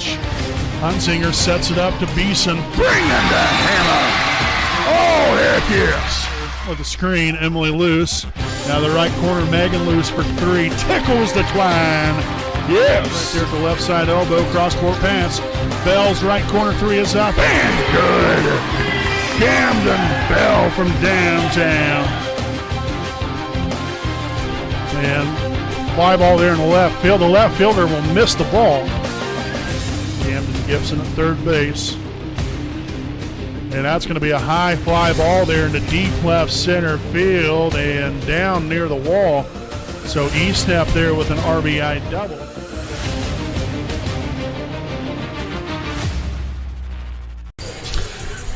pitch. Hunzinger sets it up to Beeson. Bring in the hammer. Oh, heck yes. With the screen, Emily Luce. Now the right corner, Megan Luce for three. Tickles the twine. Yes. Right there at the left side elbow, cross-court pass. Bell's right corner three is up. And good. Camden Bell from downtown. And fly ball there in the left field. The left fielder will miss the ball. Camden Gibson at third base. And that's going to be a high fly ball there in the deep left center field and down near the wall. So Estep there with an RBI double.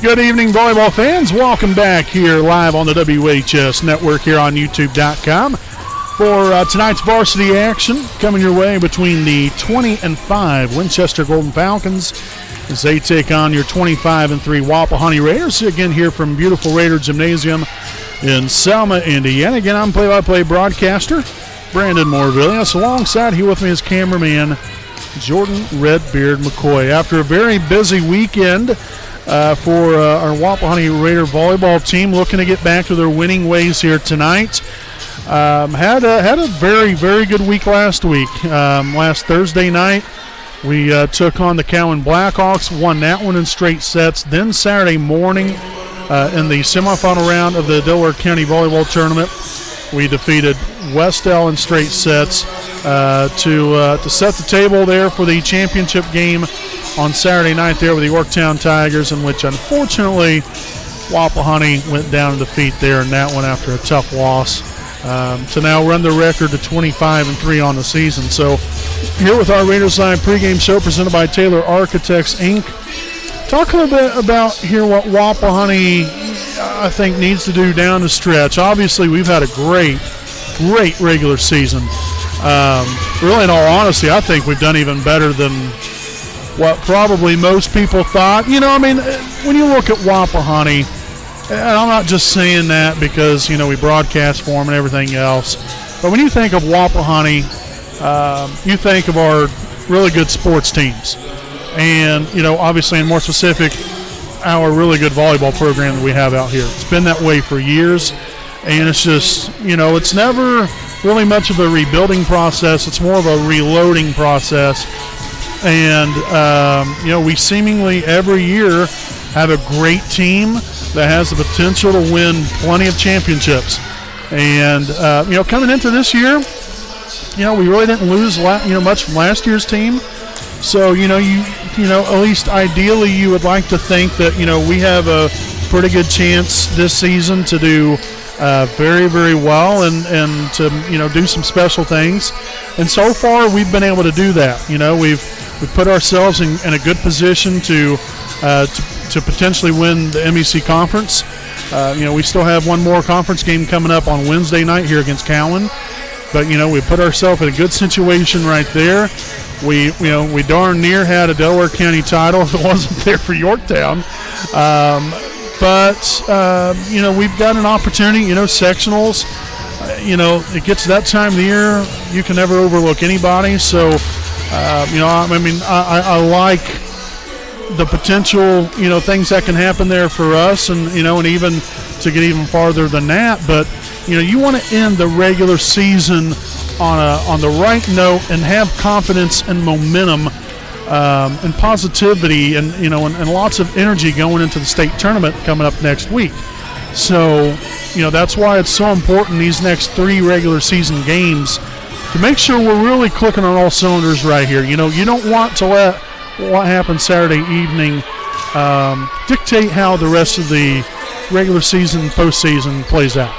Good evening, volleyball fans. Welcome back here live on the WHS Network here on YouTube.com for tonight's varsity action coming your way between the 20-5 Winchester Golden Falcons as they take on your 25-3 Wapahani Raiders. Again, here from beautiful Raider Gymnasium in Selma, Indiana. Again, I'm play-by-play broadcaster Brandon Morvillius. Alongside here with me is cameraman Jordan Redbeard McCoy. After a very busy weekend for our Wapahani Raider volleyball team, looking to get back to their winning ways here tonight. Had a very, very good week last week. Last Thursday night, we took on the Cowan Blackhawks, won that one in straight sets. Then Saturday morning, in the semifinal round of the Delaware County Volleyball Tournament, we defeated Westell in straight sets to set the table there for the championship game on Saturday night there with the Yorktown Tigers, in which unfortunately Wapahani went down in defeat there in that one after a tough loss. To now run the record to 25-3 on the season. So here with our Raiders Live pregame show presented by Taylor Architects, Inc. Talk a little bit about here what Wapahani, I think, needs to do down the stretch. Obviously, we've had a great regular season. Really, in all honesty, I think we've done even better than what probably most people thought. You know, I mean, when you look at Wapahani, and I'm not just saying that because, you know, we broadcast for them and everything else, but when you think of Wapahani, you think of our really good sports teams. And, you know, obviously, and more specific, our really good volleyball program that we have out here. It's been that way for years, and it's just, you know, it's never really much of a rebuilding process. It's more of a reloading process. And, you know, we seemingly every year have a great team that has the potential to win plenty of championships. And, you know, coming into this year, you know, we really didn't lose, much from last year's team. So, you know, at least ideally you would like to think that, you know, we have a pretty good chance this season to do very, very well and to, you know, do some special things. And so far we've been able to do that. You know, we've put ourselves in a good position to potentially win the MEC conference. You know, we still have one more conference game coming up on Wednesday night here against Cowan. But, you know, we put ourselves in a good situation right there. We darn near had a Delaware County title if it wasn't there for Yorktown. But you know, we've got an opportunity, you know, sectionals. You know, it gets to that time of the year, you can never overlook anybody. So, you know, I mean, I like the potential, you know, things that can happen there for us, and, you know, and even to get even farther than that. But, you know, you want to end the regular season on the right note and have confidence and momentum and positivity and, you know, and lots of energy going into the state tournament coming up next week. So, you know, that's why it's so important these next 3 regular season games to make sure we're really clicking on all cylinders right here. You know, you don't want to let what happened Saturday evening dictate how the rest of the regular season, postseason plays out.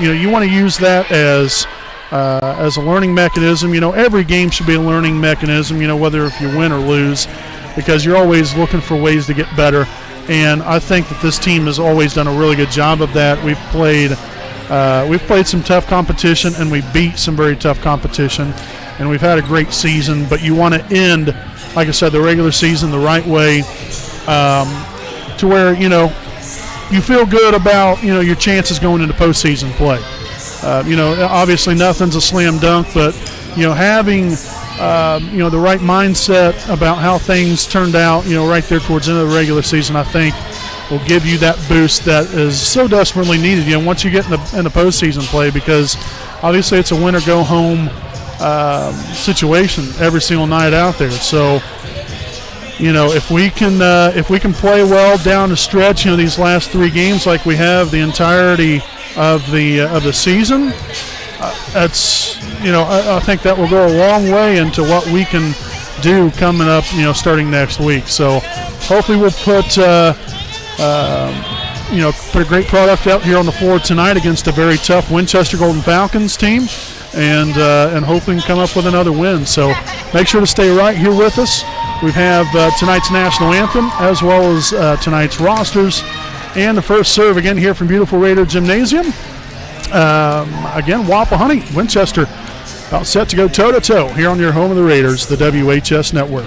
You know, you want to use that as a learning mechanism. You know, every game should be a learning mechanism, you know, whether if you win or lose, because you're always looking for ways to get better. And I think that this team has always done a really good job of that. We've played some tough competition, and we beat some very tough competition, and we've had a great season. But you want to end, like I said, the regular season the right way, to where, you know, you feel good about, you know, your chances going into postseason play. You know, obviously nothing's a slam dunk, but, you know, having the right mindset about how things turned out, right there towards the end of the regular season, I think will give you that boost that is so desperately needed, once you get in the postseason play, because obviously it's a win or go home situation every single night out there. So, if we can play well down the stretch, these last 3 games like we have the entirety of the season, that's I think that will go a long way into what we can do coming up, starting next week. So hopefully we'll put a great product out here on the floor tonight against a very tough Winchester Golden Falcons team, and hopefully we can come up with another win. So make sure to stay right here with us. We have tonight's national anthem as well as tonight's rosters and the first serve again here from beautiful Raider Gymnasium. Again, Wapahani, Winchester, about set to go toe-to-toe here on your home of the Raiders, the WHS Network.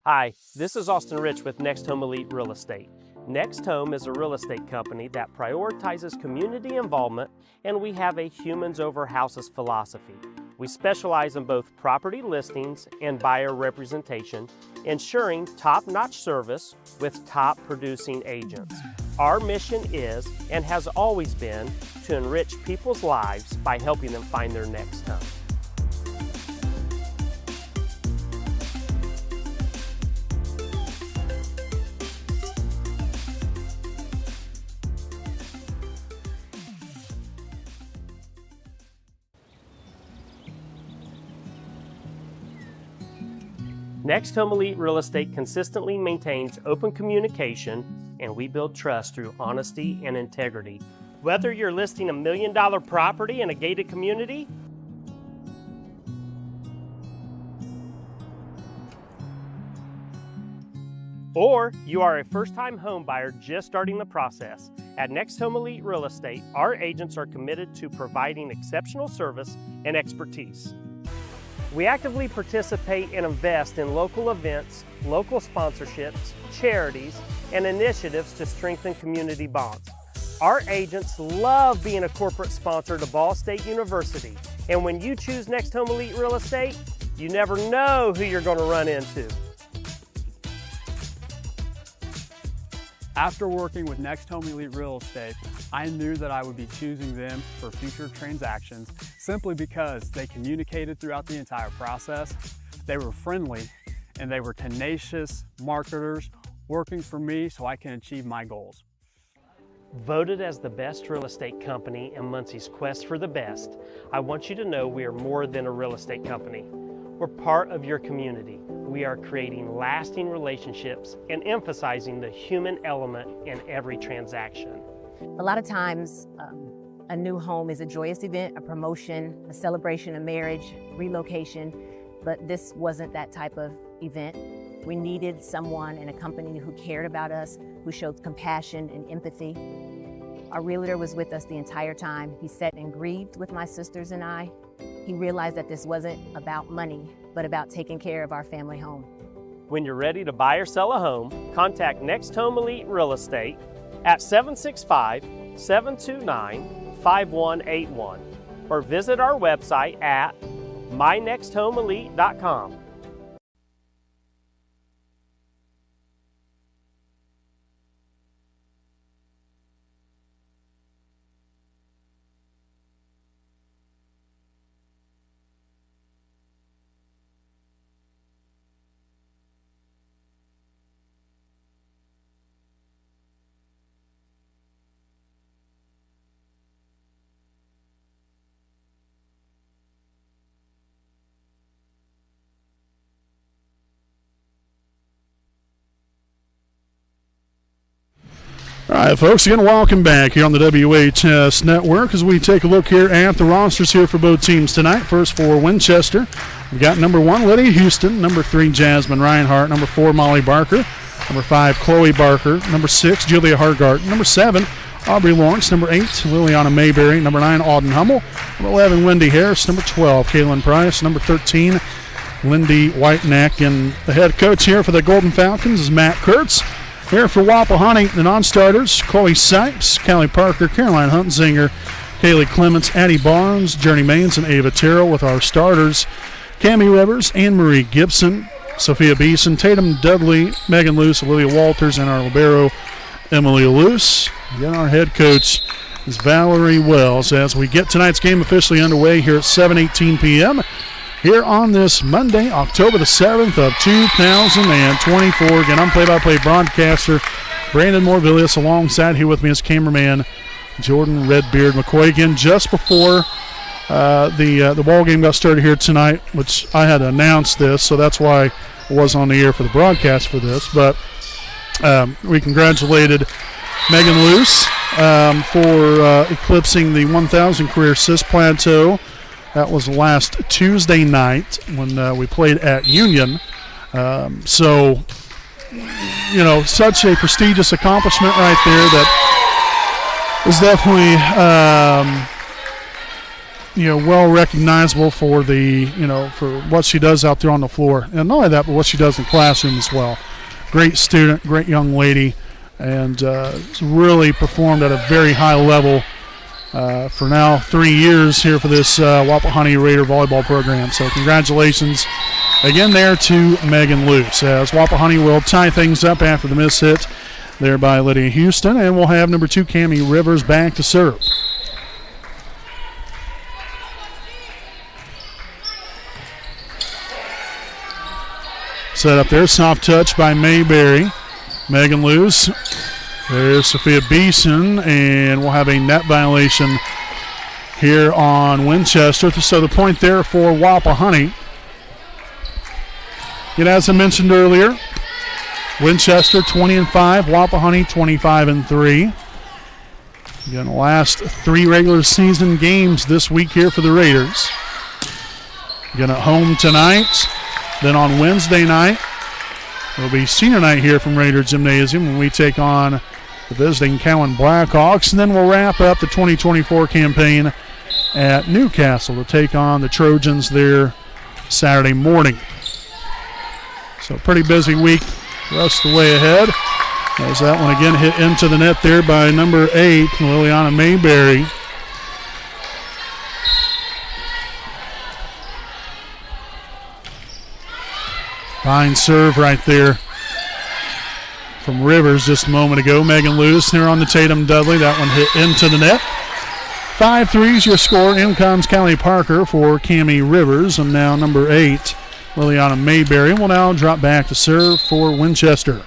Hi, this is Austin Rich with Next Home Elite Real Estate. Next Home is a real estate company that prioritizes community involvement, and we have a humans over houses philosophy. We specialize in both property listings and buyer representation, ensuring top-notch service with top producing agents. Our mission is, and has always been, to enrich people's lives by helping them find their next home. Next Home Elite Real Estate consistently maintains open communication, and we build trust through honesty and integrity. Whether you're listing $1 million property in a gated community, Or you are a first-time home buyer just starting the process. At Next Home Elite Real Estate, our agents are committed to providing exceptional service and expertise. We actively participate and invest in local events, local sponsorships, charities, and initiatives to strengthen community bonds. Our agents love being a corporate sponsor to Ball State University. And when you choose Next Home Elite Real Estate, you never know who you're going to run into. After working with Next Home Elite Real Estate, I knew that I would be choosing them for future transactions simply because they communicated throughout the entire process, they were friendly, and they were tenacious marketers working for me so I can achieve my goals. Voted as the best real estate company in Muncie's quest for the best, I want you to know we are more than a real estate company. We're part of your community. We are creating lasting relationships and emphasizing the human element in every transaction. A lot of times, a new home is a joyous event, a promotion, a celebration of marriage, relocation, but this wasn't that type of event. We needed someone in a company who cared about us, who showed compassion and empathy. Our realtor was with us the entire time. He sat and grieved with my sisters and I. He realized that this wasn't about money, but about taking care of our family home. When you're ready to buy or sell a home, contact Next Home Elite Real Estate at 765-729-5181 or visit our website at mynexthomeelite.com. All right, folks, again, welcome back here on the WHS Network as we take a look here at the rosters here for both teams tonight. First for Winchester, we've got number 1, Lydia Houston, number 3, Jasmine Reinhart, number 4, Molly Barker, number 5, Chloe Barker, number 6, Julia Hargart, number 7, Aubrey Lawrence, number 8, Liliana Mayberry, number 9, Auden Hummel, number 11, Wendy Harris, number 12, Kaylin Price, number 13, Lindy Whiteneck, and the head coach here for the Golden Falcons is Matt Kurtz. Here for Wapahani, the non-starters, Chloe Sipes, Callie Parker, Caroline Huntzinger, Kaylee Clements, Addie Barnes, Journey Maines, and Ava Terrell, with our starters, Cammie Rivers, Anne-Marie Gibson, Sophia Beeson, Tatum Dudley, Megan Luce, Olivia Walters, and our libero, Emily Luce. Again, our head coach is Valerie Wells as we get tonight's game officially underway here at 7:18 p.m. here on this Monday, October the 7th of 2024. Again, I'm play-by-play broadcaster Brandon Morvillius. Alongside here with me is cameraman Jordan Redbeard McCoy. Again, just before the ball game got started here tonight, which I had announced this, so that's why I wasn't on the air for the broadcast for this. But we congratulated Megan Luce for eclipsing the 1,000 career assist plateau. That was last Tuesday night when we played at Union. So, you know, such a prestigious accomplishment right there that is definitely, well recognizable for the, for what she does out there on the floor. And not only that, but what she does in the classroom as well. Great student, great young lady, and really performed at a very high level for now 3 years here for this Wapahani Raider volleyball program. So congratulations again there to Megan Luce, as Wapahani will tie things up after the miss hit there by Lydia Houston, and we'll have number 2 Cammie Rivers back to serve. Set up there, soft touch by Mayberry. Megan Luce. There's Sophia Beeson, and we'll have a net violation here on Winchester. So the point there for Wapahani. Yet as I mentioned earlier, Winchester 20-5, Wapahani 25-3. Again, the last 3 regular season games this week here for the Raiders. Again, at home tonight, then on Wednesday night It'll be senior night here from Raider Gymnasium when we take on the visiting Cowan Blackhawks, and then we'll wrap up the 2024 campaign at Newcastle to take on the Trojans there Saturday morning. So pretty busy week the rest of the way ahead. As that one again hit into the net there by number 8, Liliana Mayberry. Fine serve right there from Rivers just a moment ago. Megan Lewis there on the Tatum Dudley. That one hit into the net. 5-3 is your score. In comes Callie Parker for Cammie Rivers. And now number 8, Liliana Mayberry, will now drop back to serve for Winchester.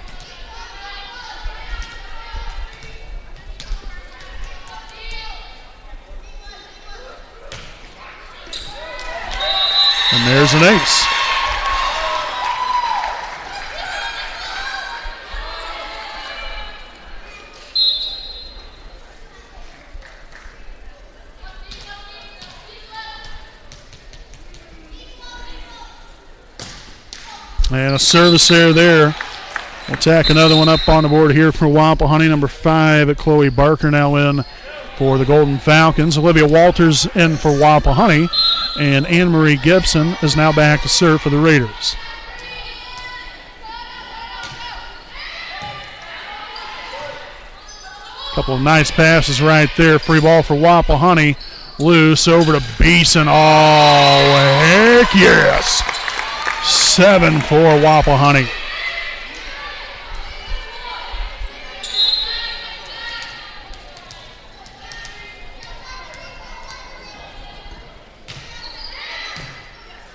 And there's an ace. And a service there. We'll tack another one up on the board here for Wapahani. Number 5, Chloe Barker now in for the Golden Falcons. Olivia Walters in for Wapahani. And Anne-Marie Gibson is now back to serve for the Raiders. Couple of nice passes right there. Free ball for Wapahani. Loose over to Beeson. Oh, heck yes. 7 for Wapahani.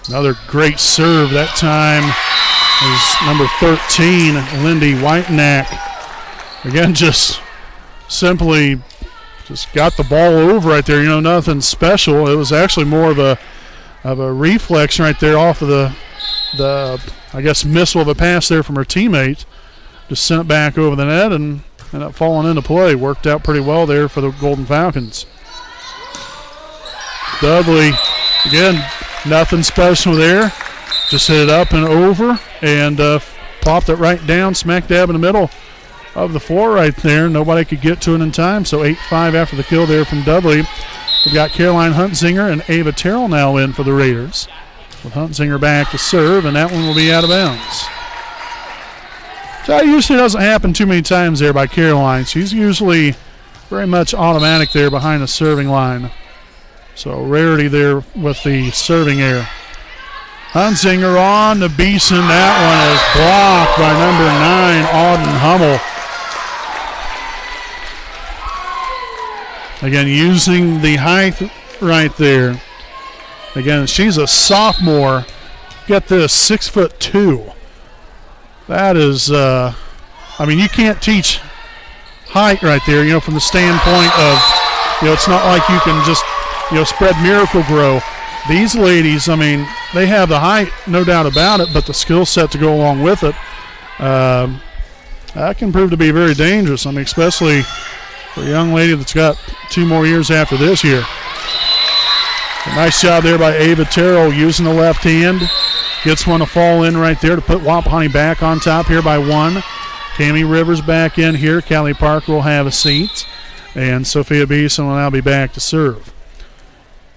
Another great serve. That time is number 13, Lindy Whitenack. Again, just simply just got the ball over right there. You know, nothing special. It was actually more of a reflex right there off of the I guess missile of a pass there from her teammate. Just sent it back over the net and ended up falling into play. Worked out pretty well there for the Golden Falcons. Dudley, again, nothing special there. Just hit it up and over and popped it right down, smack dab in the middle of the floor right there. Nobody could get to it in time, so 8-5 after the kill there from Dudley. We've got Caroline Huntsinger and Ava Terrell now in for the Raiders, with Huntsinger back to serve, and that one will be out of bounds. So that usually doesn't happen too many times there by Caroline. She's usually very much automatic there behind the serving line. So rarity there with the serving error. Huntsinger on to Beeson. That one is blocked by number 9, Auden Hummel. Again, using the height right there. Again, she's a sophomore. Get this, 6'2". That is, I mean, you can't teach height right there, you know, from the standpoint of, you know, it's not like you can just, you know, spread Miracle Grow. These ladies, I mean, they have the height, no doubt about it, but the skill set to go along with it, that can prove to be very dangerous. I mean, especially for a young lady that's got 2 more years after this year. A nice job there by Ava Terrell using the left hand. Gets one to fall in right there to put Wapahani back on top here by 1. Cammie Rivers back in here. Callie Parker will have a seat. And Sophia Beeson will now be back to serve.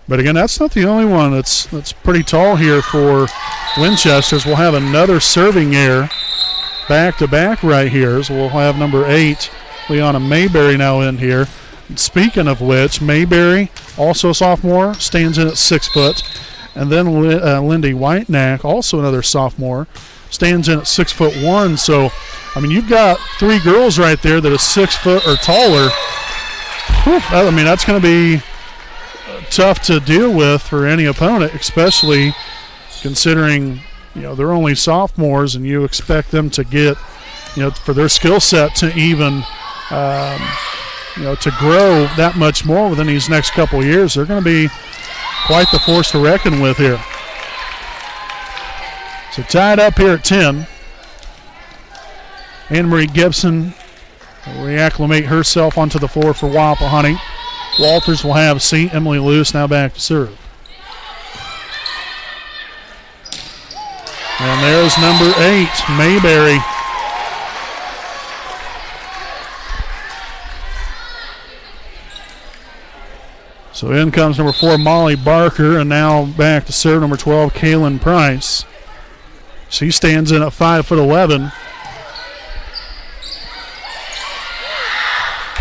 But again, that's not the only one that's pretty tall here for Winchester's. We'll have another serving error back-to-back right here. So we'll have number 8, Leona Mayberry, now in here. Speaking of which, Mayberry, also a sophomore, stands in at 6 foot. And then Lindy Whitenack, also another sophomore, stands in at 6'1". So, I mean, you've got 3 girls right there that are 6 foot or taller. Whew, I mean, that's going to be tough to deal with for any opponent, especially considering, you know, they're only sophomores and you expect them to get, you know, for their skill set to even, you know, to grow that much more within these next couple of years. They're going to be quite the force to reckon with here. So tied up here at 10. Anne-Marie Gibson will reacclimate herself onto the floor for Wapahani. Walters will have a seat. Emily Lewis now back to serve. And there's number 8, Mayberry. So in comes number 4, Molly Barker, and now back to serve number 12, Kaylin Price. She stands in at 5'11".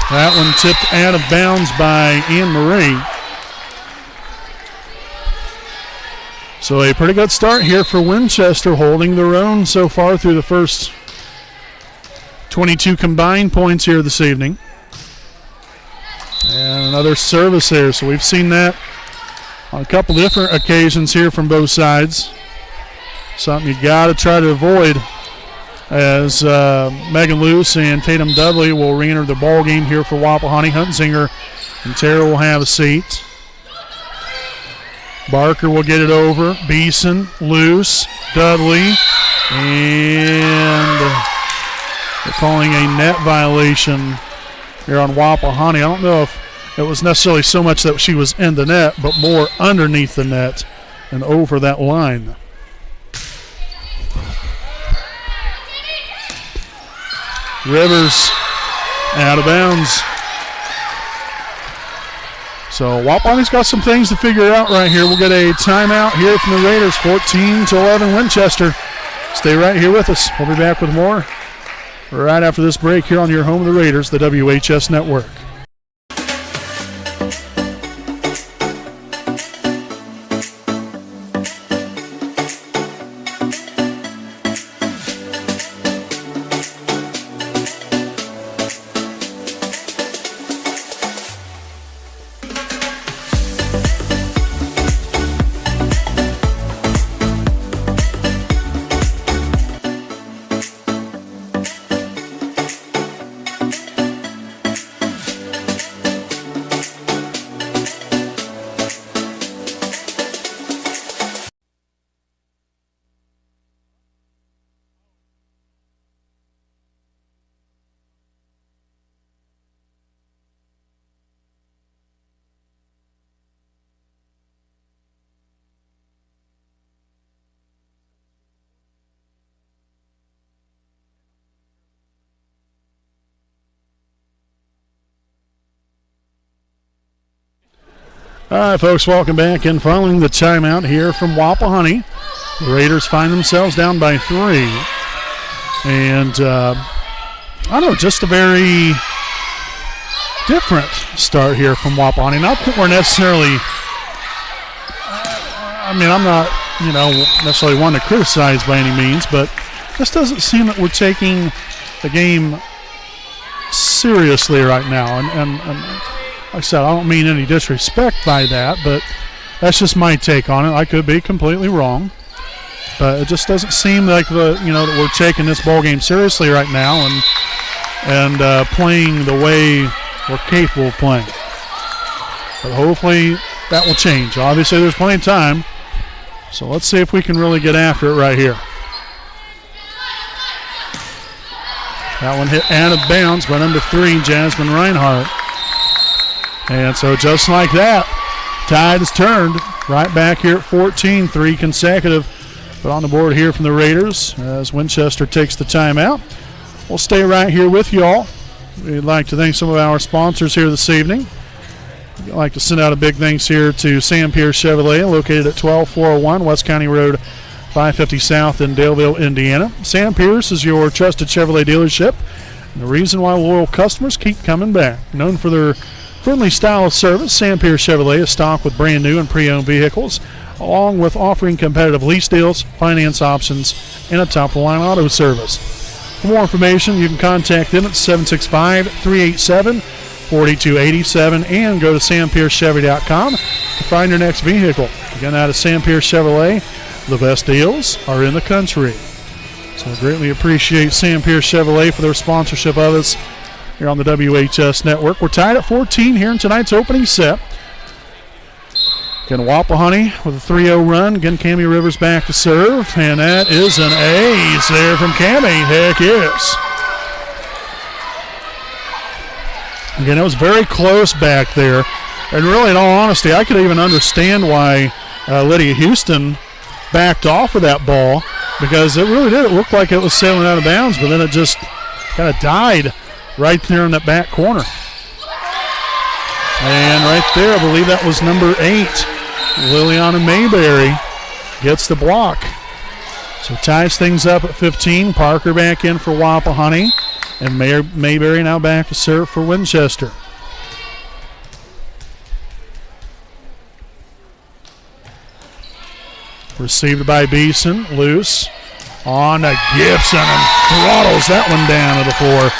That one tipped out of bounds by Anne Marie. So a pretty good start here for Winchester, holding their own so far through the first 22 combined points here this evening. And another service there. So we've seen that on a couple different occasions here from both sides. Something you got to try to avoid, as Megan Luce and Tatum Dudley will re-enter the ball game here for Wapahani. Hunzinger and Tara will have a seat. Barker will get it over. Beeson, Luce, Dudley, and they're calling a net violation here on Wapahani. I don't know if it was necessarily so much that she was in the net, but more underneath the net and over that line. Rivers out of bounds. So Wapahani's got some things to figure out right here. We'll get a timeout here from the Raiders, 14-11 Winchester. Stay right here with us. We'll be back with more right after this break here on your home of the Raiders, the WHS Network. All right, folks, welcome back. And following the timeout here from Wapahani, the Raiders find themselves down by 3. And, I don't know, just a very different start here from Wapahani. Not that we're necessarily, I'm not, necessarily one to criticize by any means, but this doesn't seem that we're taking the game seriously right now. And like I said, I don't mean any disrespect by that, but that's just my take on it. I could be completely wrong, but it just doesn't seem like that we're taking this ball game seriously right now and playing the way we're capable of playing. But hopefully that will change. Obviously, there's plenty of time, so let's see if we can really get after it right here. That one hit out of bounds by number 3, Jasmine Reinhardt. And so just like that, tide is turned right back here at 14, 3 consecutive. But on the board here from the Raiders as Winchester takes the timeout. We'll stay right here with you all. We'd like to thank some of our sponsors here this evening. I'd like to send out a big thanks here to Sam Pierce Chevrolet, located at 12401 West County Road, 550 South in Daleville, Indiana. Sam Pierce is your trusted Chevrolet dealership, and the reason why loyal customers keep coming back. Known for their friendly style of service, Sam Pierce Chevrolet is stocked with brand new and pre-owned vehicles, along with offering competitive lease deals, finance options, and a top-of-the-line auto service. For more information, you can contact them at 765-387-4287 and go to sampiercechevy.com to find your next vehicle. Again, out of Sam Pierce Chevrolet, the best deals are in the country. So I greatly appreciate Sam Pierce Chevrolet for their sponsorship of us here on the WHS Network. We're tied at 14 here in tonight's opening set. Again, Wapahani with a 3-0 run. Again, Cammie Rivers back to serve, and that is an ace there from Cammie. Heck yes. Again, it was very close back there. And really, in all honesty, I could even understand why Lydia Houston backed off of that ball. because it really did. It looked like it was sailing out of bounds, but then it just kind of died right there in that back corner. And right there, I believe that was number 8, Liliana Mayberry, gets the block. So ties things up at 15. Parker back in for Wapahani, and Mayberry now back to serve for Winchester. Received by Beeson, loose on to Gibson, and throttles that one down to the floor.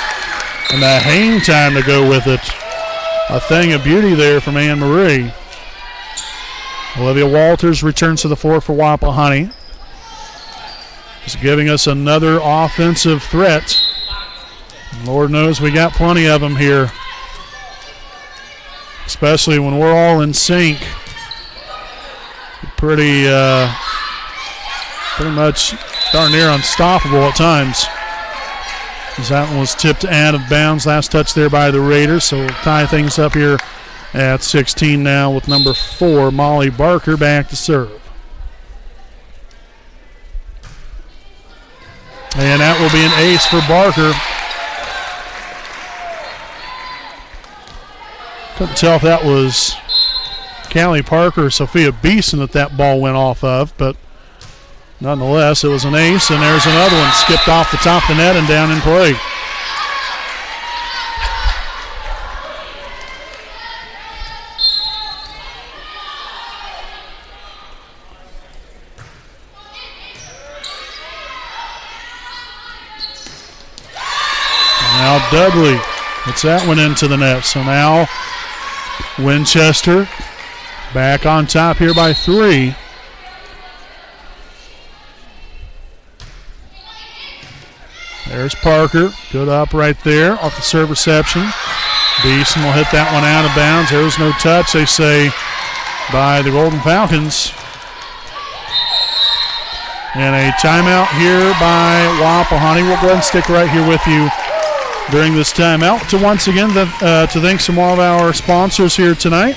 And the hang time to go with it. A thing of beauty there from Anne Marie. Olivia Walters returns to the floor for Wapahani. Just giving us another offensive threat. Lord knows we got plenty of them here, especially when we're all in sync. Pretty much darn near unstoppable at times. As that one was tipped out of bounds. Last touch there by the Raiders, so we'll tie things up here at 16 now with number 4, Molly Barker, back to serve. And that will be an ace for Barker. Couldn't tell if that was Callie Parker or Sophia Beeson that ball went off of, but nonetheless, it was an ace, and there's another one skipped off the top of the net and down in play. Now Dudley puts that one into the net. So now Winchester back on top here by 3. There's Parker. Good up right there off the serve reception. Beeson will hit that one out of bounds. There was no touch, they say, by the Golden Falcons. And a timeout here by Wapahani. We'll go ahead and stick right here with you during this timeout to once again to thank some more of our sponsors here tonight.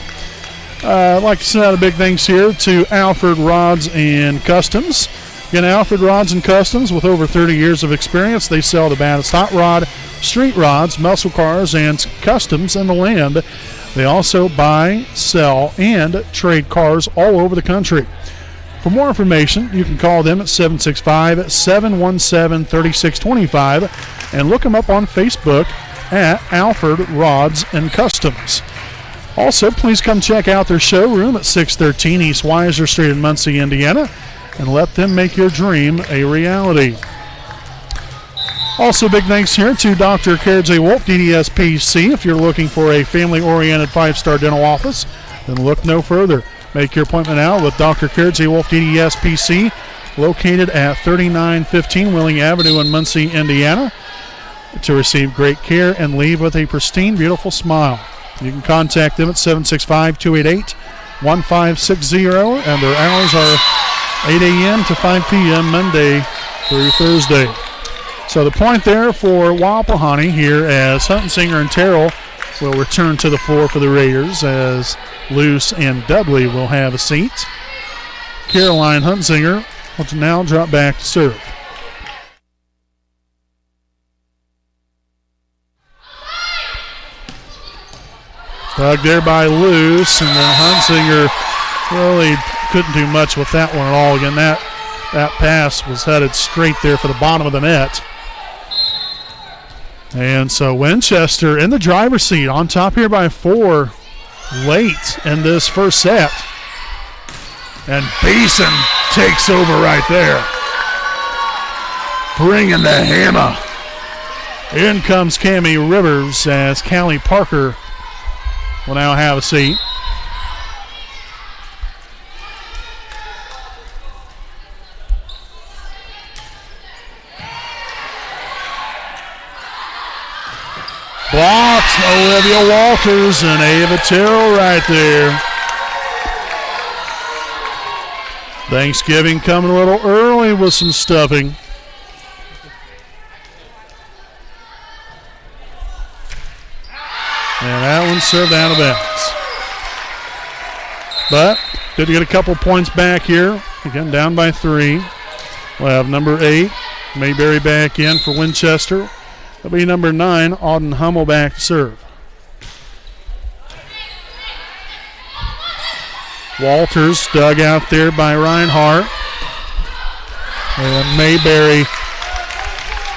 I'd like to send out a big thanks here to Alfred Rods and Customs. Again, Alfred Rods and Customs, with over 30 years of experience, they sell the baddest hot rod, street rods, muscle cars, and customs in the land. They also buy, sell, and trade cars all over the country. For more information, you can call them at 765-717-3625 and look them up on Facebook at Alfred Rods and Customs. Also, please come check out their showroom at 613 East Weiser Street in Muncie, Indiana, and let them make your dream a reality. Also, big thanks here to Dr. Carriage A. Wolf, DDS PC. If you're looking for a family-oriented 5-star dental office, then look no further. Make your appointment now with Dr. Carriage A. Wolf, DDS PC, located at 3915 Willing Avenue in Muncie, Indiana, to receive great care and leave with a pristine, beautiful smile. You can contact them at 765-288-1560, and their hours are 8 a.m. to 5 p.m. Monday through Thursday. So the point there for Wapahani here as Huntsinger and Terrell will return to the floor for the Raiders, as Luce and Dudley will have a seat. Caroline Huntsinger will now drop back to serve. Dug there by Luce, and then Huntsinger really couldn't do much with that one at all. Again, that pass was headed straight there for the bottom of the net. And so Winchester in the driver's seat, on top here by 4 late in this first set. And Beeson takes over right there, bringing the hammer. In comes Cammie Rivers as Callie Parker will now have a seat. Blocks Olivia Walters and Ava Terrell right there. Thanksgiving coming a little early with some stuffing. And that one served out of bounds. But did get a couple points back here. Again, down by 3. We'll have number 8, Mayberry back in for Winchester. That'll be number 9, Auden Hummel back to serve. Walters dug out there by Reinhardt. And Mayberry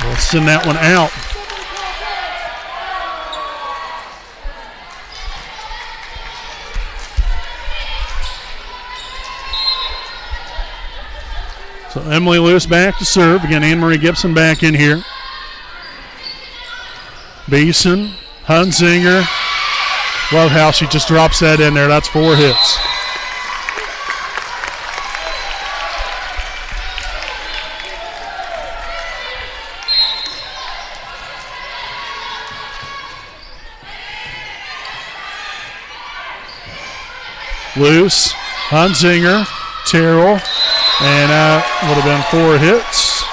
will send that one out. So Emily Lewis back to serve. Again, Anne-Marie Gibson back in here. Beeson, Hunzinger. Love how she just drops that in there. That's 4 hits. Loose, Hunzinger, Terrell, and would have been 4 hits.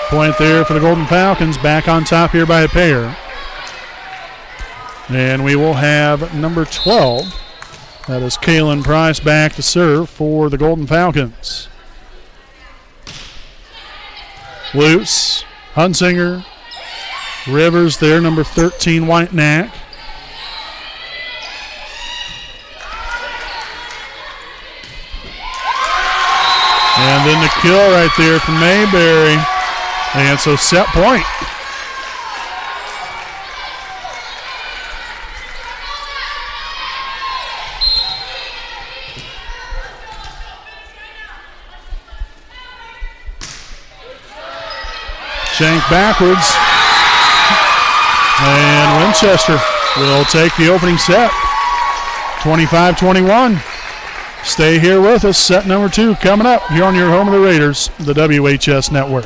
Point there for the Golden Falcons, back on top here by a pair. And we will have number 12. That is Kaylin Price back to serve for the Golden Falcons. Loose, Hunzinger, Rivers there, number 13, White-Knack. And then the kill right there from Mayberry. And so set point. Shank backwards. And Winchester will take the opening set. 25-21. Stay here with us. Set number 2 coming up here on your home of the Raiders, the WHS Network.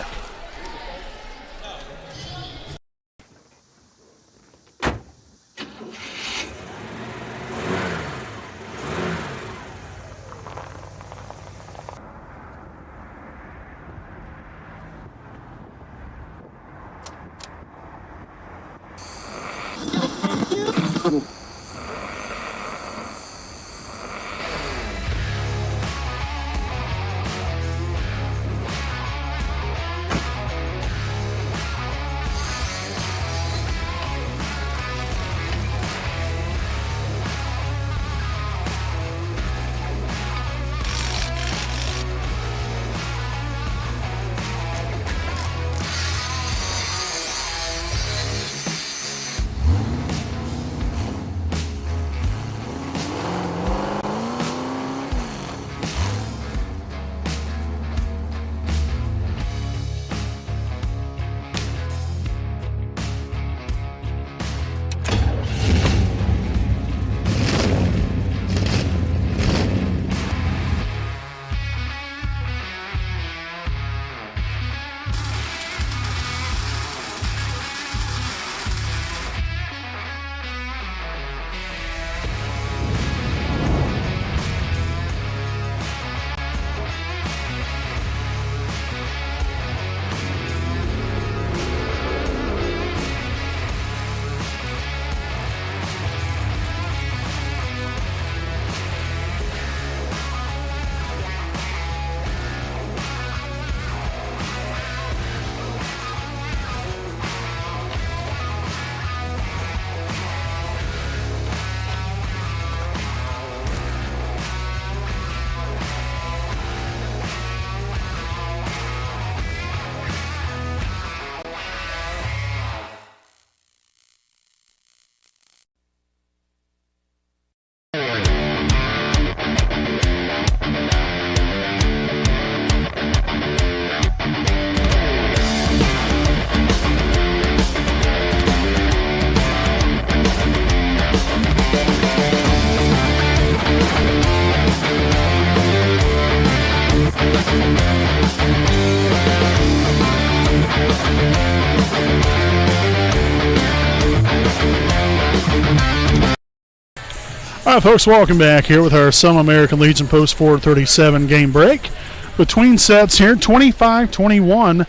All right, folks, welcome back here with our Some American Legion Post 437 game break. Between sets here, 25-21.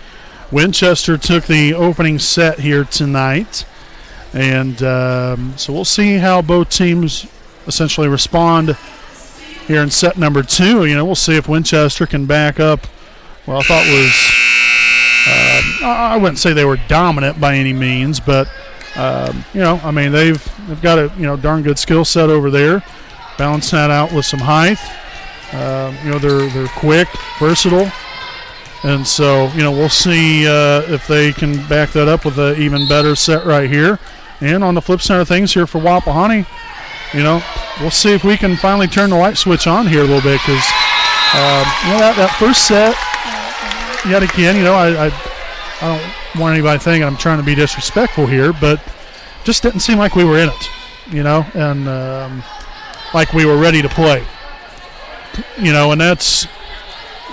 Winchester took the opening set here tonight. And so we'll see how both teams essentially respond here in set number 2. You know, we'll see if Winchester can back up what I thought was I wouldn't say they were dominant by any means, but they've got a darn good skill set over there. Balance that out with some height. They're quick, versatile, and so we'll see if they can back that up with an even better set right here. And on the flip side of things here for Wapahani, we'll see if we can finally turn the light switch on here a little bit, because that first set, yet again, I don't want anybody thinking I'm trying to be disrespectful here, but just didn't seem like we were in it, and like we were ready to play. And that's,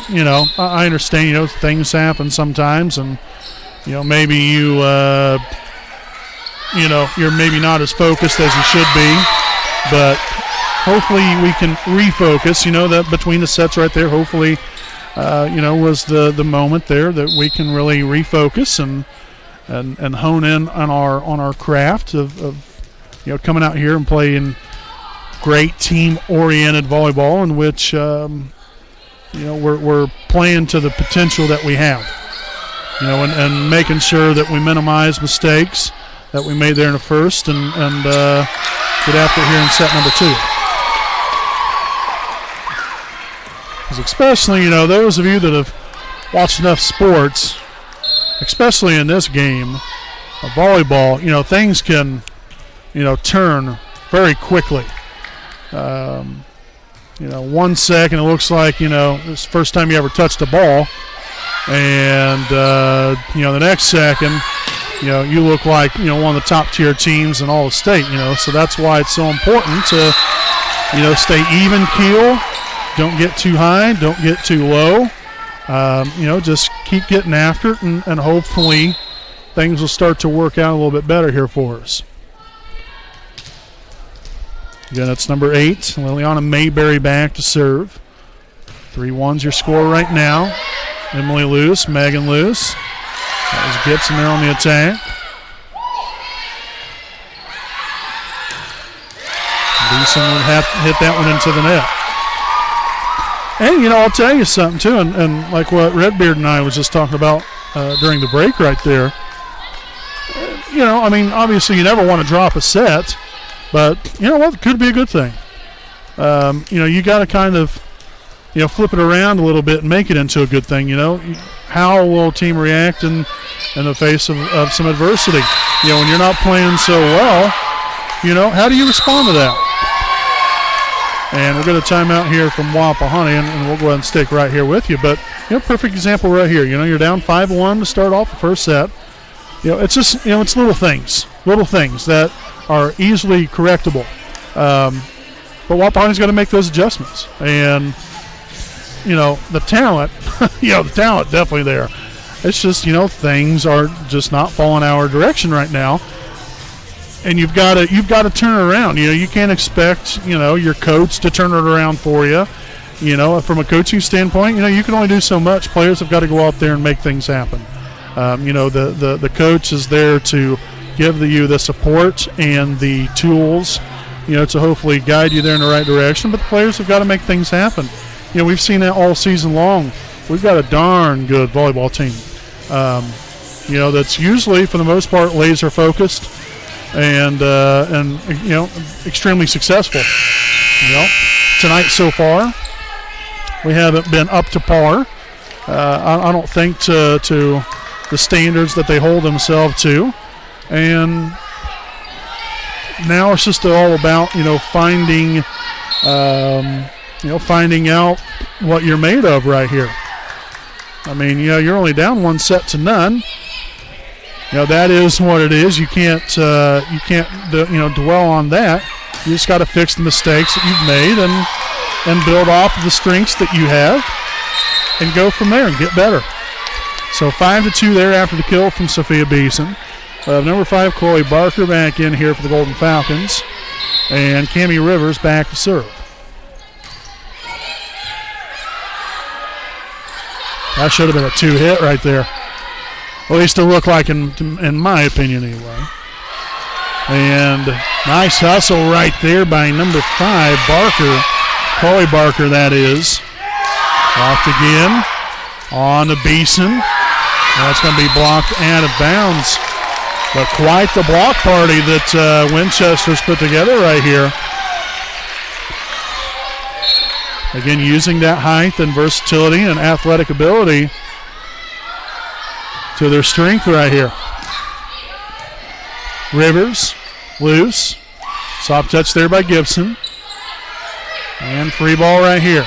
I understand, things happen sometimes, and, maybe you're maybe not as focused as you should be, but hopefully we can refocus, that between the sets right there, hopefully, was the moment there that we can really refocus and hone in on our craft of coming out here and playing great team-oriented volleyball, in which we're playing to the potential that we have, and making sure that we minimize mistakes that we made there in the first, and get after here in set number 2. Because especially, those of you that have watched enough sports, especially in this game of volleyball, things can, turn very quickly. 1 second it looks like, it's the first time you ever touched a ball, and, the next second, you look like, one of the top tier teams in all the state, so that's why it's so important to, stay even keel. Don't get too high, don't get too low. Just keep getting after it, and hopefully things will start to work out a little bit better here for us. Again, that's number 8, Liliana Mayberry back to serve. 3-1's your score right now. Emily Luce, Megan Luce. That was Gibson there on the attack. Beeson would have to hit that one into the net. And, I'll tell you something, too, and like what Redbeard and I was just talking about during the break right there. Obviously you never want to drop a set, but, it could be a good thing. You got to kind of, flip it around a little bit and make it into a good thing, How will a team react in the face of some adversity? When you're not playing so well, how do you respond to that? And we'll get a timeout here from Wapahani, and we'll go ahead and stick right here with you. But, perfect example right here. You're down 5-1 to start off the first set. It's just, it's little things that are easily correctable. But Wapahani's got to make those adjustments. And, the talent, the talent definitely there. It's just, things are just not falling our direction right now. And you've got to turn it around. You can't expect, your coach to turn it around for you. From a coaching standpoint, you can only do so much. Players have got to go out there and make things happen. The coach is there to give you the support and the tools, to hopefully guide you there in the right direction. But the players have got to make things happen. We've seen that all season long. We've got a darn good volleyball team. That's usually, for the most part, laser focused. And extremely successful. Tonight so far, we haven't been up to par. I don't think to the standards that they hold themselves to. And now it's just all about finding out what you're made of right here. You're only down 1-0. That is what it is. You can't dwell on that. You just got to fix the mistakes that you've made and build off of the strengths that you have and go from there and get better. So 5-2 there after the kill from Sophia Beeson. Number 5, Chloe Barker back in here for the Golden Falcons, and Cammie Rivers back to serve. That should have been a 2-hit right there. At least it looked like, in my opinion, anyway. And nice hustle right there by number 5, Barker. Chloe Barker, that is. Off again on the Beeson. That's going to be blocked out of bounds. But quite the block party that Winchester's put together right here. Again, using that height and versatility and athletic ability to their strength right here. Rivers, loose. Soft touch there by Gibson. And free ball right here.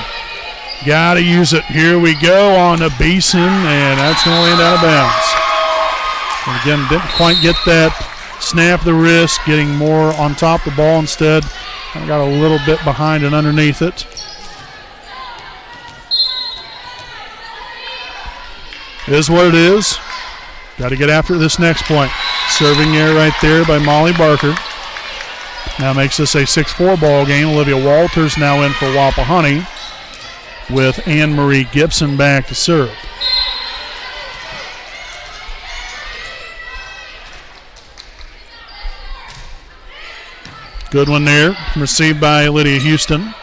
Got to use it. Here we go on to Beeson, and that's going to land out of bounds. And again, didn't quite get that snap the wrist, getting more on top of the ball instead. Kind of got a little bit behind and underneath it. Is what it is. Got to get after this next point. Serving error right there by Molly Barker. Now makes this a 6-4 ball game. Olivia Walters now in for Wapahani with Anne-Marie Gibson back to serve. Good one there, received by Lydia Houston. And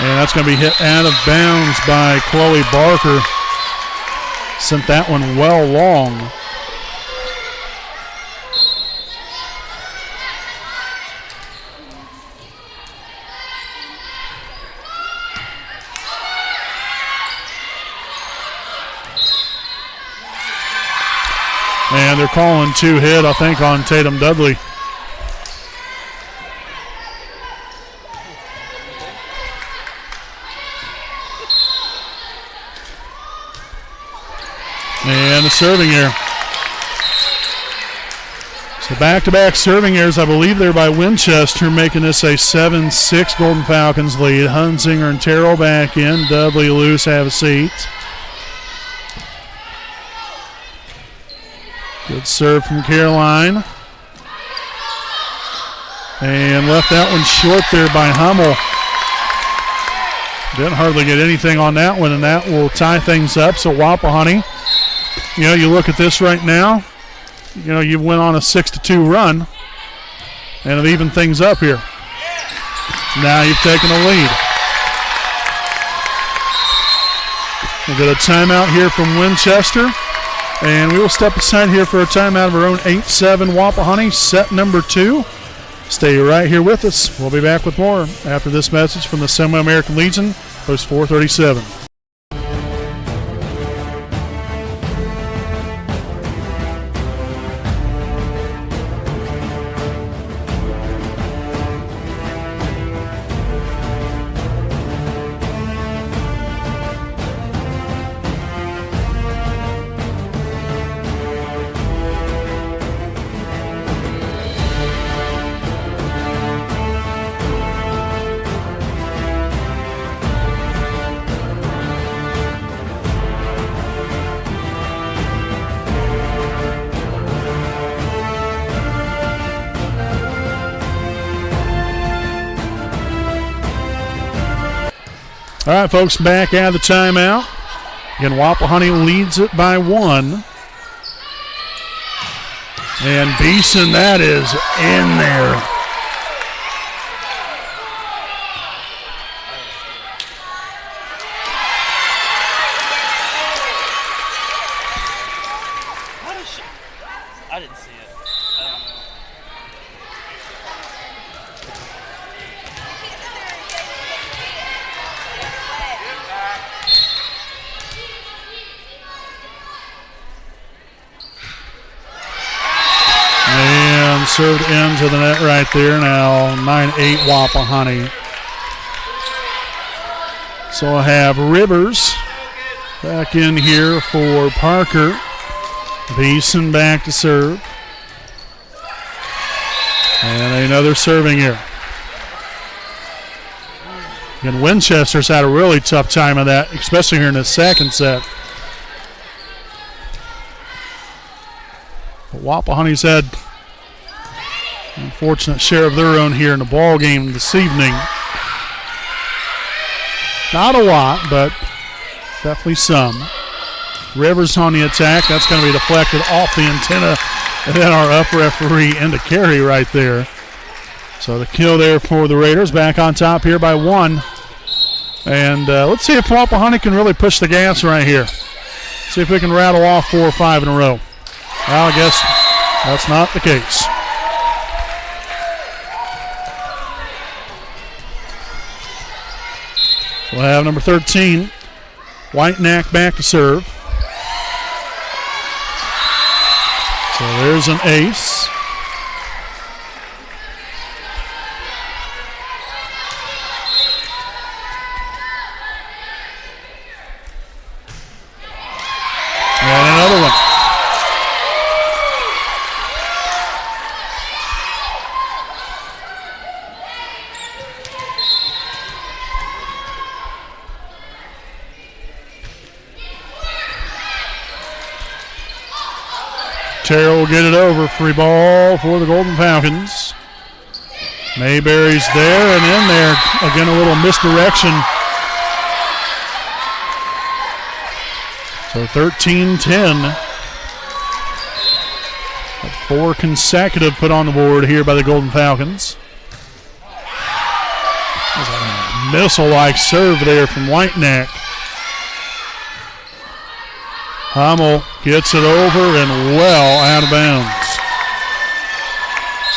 that's going to be hit out of bounds by Chloe Barker. Sent that one well long. And they're calling 2-hit, I think, on Tatum Dudley. And the serving error. So back-to-back serving errors, I believe they're by Winchester, making this a 7-6 Golden Falcons lead. Hunzinger and Terrell back in. Dudley loose, have a seat. Good serve from Caroline. And left that one short there by Hummel. Didn't hardly get anything on that one, and that will tie things up. So Wapahani, you know, you look at this right now, you know, you went on a 6-2 run and have evened things up here. Now you've taken a lead. We'll get a timeout here from Winchester, and we will step aside here for a timeout of our own 8-7 Wapahani, set number 2. Stay right here with us. We'll be back with more after this message from the Semi-American Legion, post 437. All right, folks, back out of the timeout. Again, Wapahani leads it by 1. And Beeson, that is in there. I didn't see it. I don't know. And served into the net right there. Now 9-8 Wapahani. So I have Rivers back in here for Parker. Beeson back to serve. And another serving here. And Winchester's had a really tough time of that, especially here in the second set. But Wapahani's had an unfortunate share of their own here in the ball game this evening. Not a lot, but definitely some. Rivers on the attack. That's going to be deflected off the antenna. And then our up referee into carry right there. So the kill there for the Raiders. Back on top here by 1. And let's see if Wapahani can really push the gas right here. See if we can rattle off 4 or 5 in a row. Well, I guess that's not the case. We'll have number 13, Whitenack, back to serve. So there's an ace. And another one. Terrell will get it over. Free ball for the Golden Falcons. Mayberry's there and in there. Again, a little misdirection. So 13-10. 4 consecutive put on the board here by the Golden Falcons. There's a missile-like serve there from Whitenack. Hummel gets it over and well out of bounds.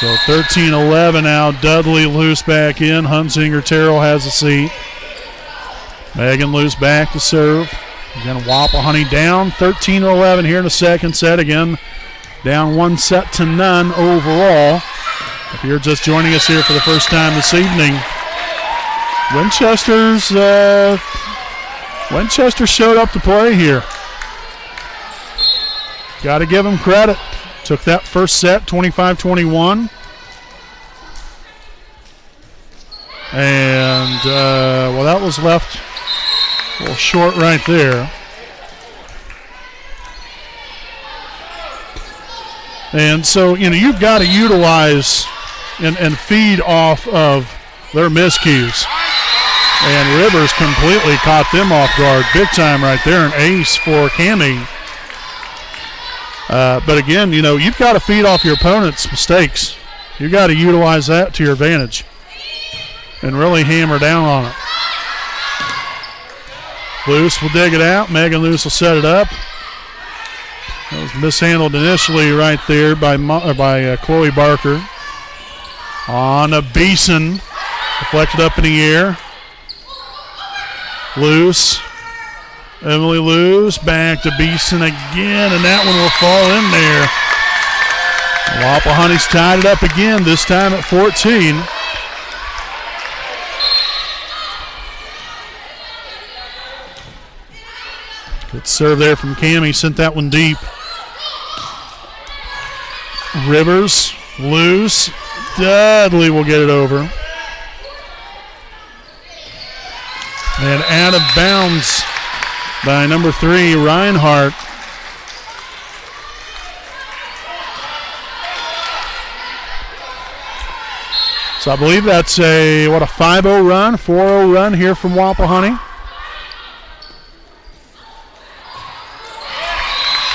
So 13-11 now. Dudley loose back in. Hunsinger Terrell has a seat. Megan loose back to serve. Again, Wapahani down 13-11 here in the second set. Again, down 1-0 overall. If you're just joining us here for the first time this evening, Winchester showed up to play here. Got to give them credit. Took that first set, 25-21. And, well, that was left a little short right there. And so, you've got to utilize and feed off of their miscues. And Rivers completely caught them off guard big time right there. An ace for Cammie. But again, you've got to feed off your opponent's mistakes. You've got to utilize that to your advantage and really hammer down on it. Luce will dig it out. Megan Luce will set it up. That was mishandled initially right there by Chloe Barker. On a Beeson. Deflected up in the air. Luce. Emily Luce back to Beeson again, and that one will fall in there. Wapahani's tied it up again, this time at 14. Good serve there from Cammie, sent that one deep. Rivers, Luce, Dudley will get it over. And out of bounds by number 3, Reinhardt. So I believe that's a 5-0 run, 4-0 run here from Wapahani.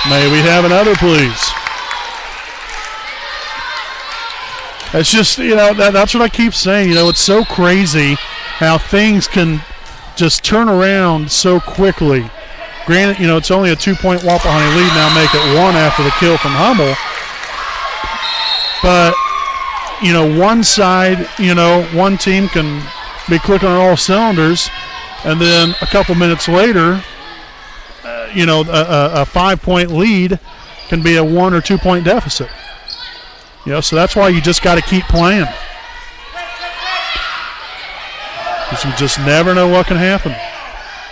May we have another, please? It's just, that's what I keep saying. It's so crazy how things can just turn around so quickly. Granted, it's only a 2-point Wapahani lead now, make it 1 after the kill from Hummel. But, one side, one team can be clicking on all cylinders, and then a couple minutes later, a 5-point lead can be a 1 or 2 point deficit. So that's why you just got to keep playing. Because you just never know what can happen.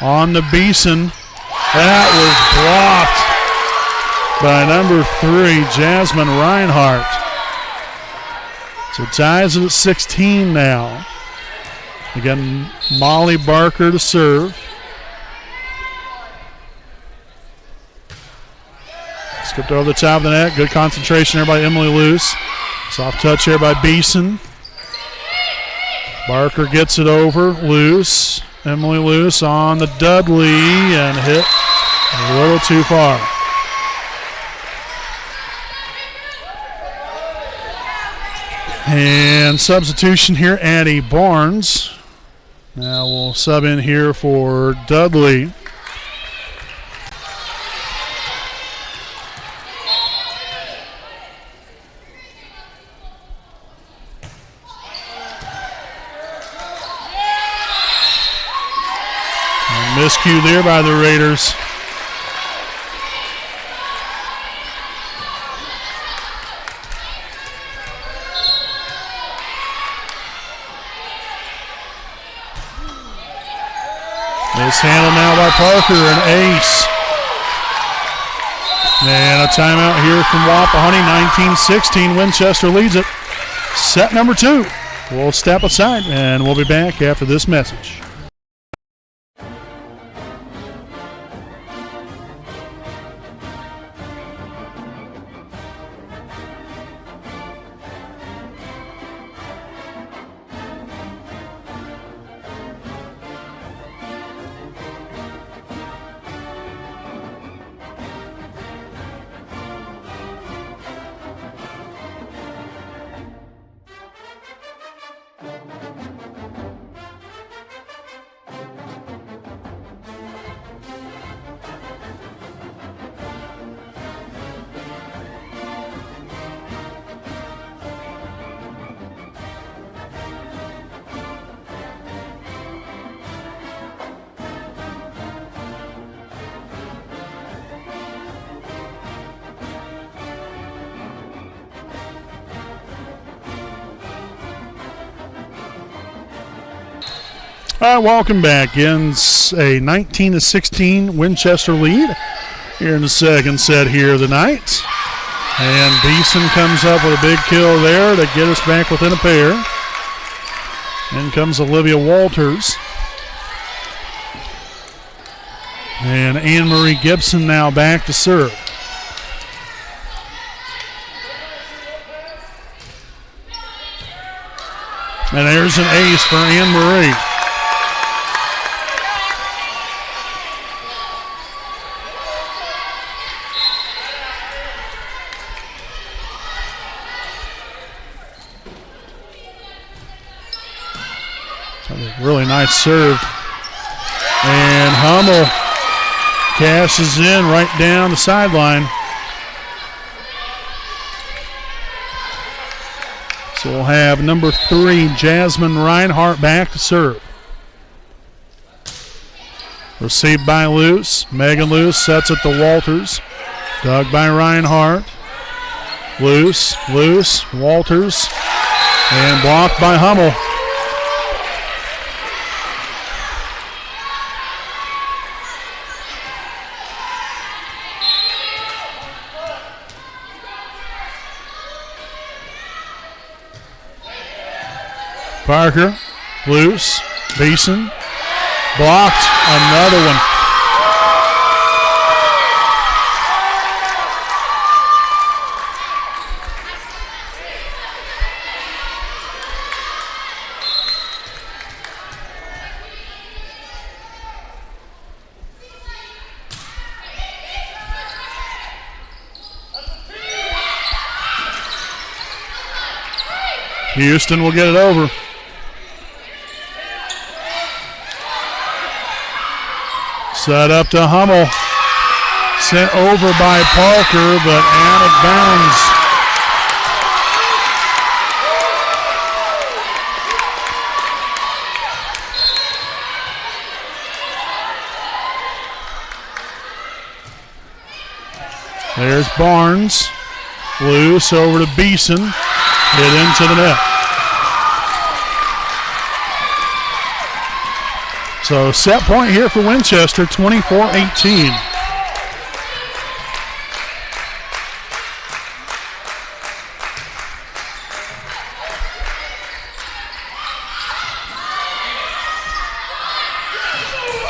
On the Beeson. That was blocked by number 3, Jasmine Reinhardt. So ties it at 16 now. Again, Molly Barker to serve. Skipped over the top of the net. Good concentration there by Emily Luce. Soft touch here by Beeson. Barker gets it over. Luce. Emily Luce on the Dudley and hit a little too far. And substitution here, Addie Barnes. Now we'll sub in here for Dudley. miscue there by the Raiders. It's handled now by Parker, an ace. And a timeout here from Wapahani, 19-16. Winchester leads it. Set number 2. We'll step aside, and we'll be back after this message. All right, welcome back. Ends a 19-16 Winchester lead here in the second set here of the night. And Beeson comes up with a big kill there to get us back within a pair. In comes Olivia Walters. And Anne-Marie Gibson now back to serve. And there's an ace for Anne-Marie. Really nice serve. And Hummel cashes in right down the sideline. So we'll have number 3, Jasmine Reinhart, back to serve. Received by Luce. Megan Luce sets it to Walters. Dug by Reinhart. Luce, Walters. And blocked by Hummel. Parker, Luce, Beeson, blocked, another one. Houston will get it over. Set up to Hummel. Sent over by Parker, but out of bounds. There's Barnes. Loose over to Beeson. Hit into the net. So set point here for Winchester, 24-18.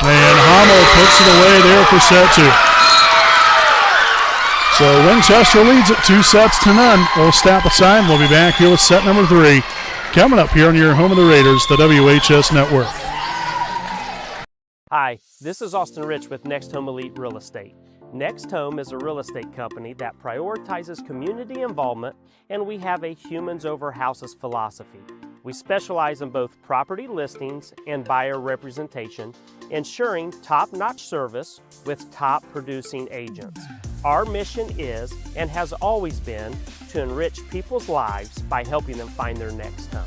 And Hummel puts it away there for set 2. So Winchester leads it 2-0. We'll step aside and we'll be back here with set number 3 coming up here on your home of the Raiders, the WHS Network. Hi, this is Austin Rich with Next Home Elite Real Estate. Next Home is a real estate company that prioritizes community involvement, and we have a humans over houses philosophy. We specialize in both property listings and buyer representation, ensuring top-notch service with top producing agents. Our mission is, and has always been, to enrich people's lives by helping them find their next home.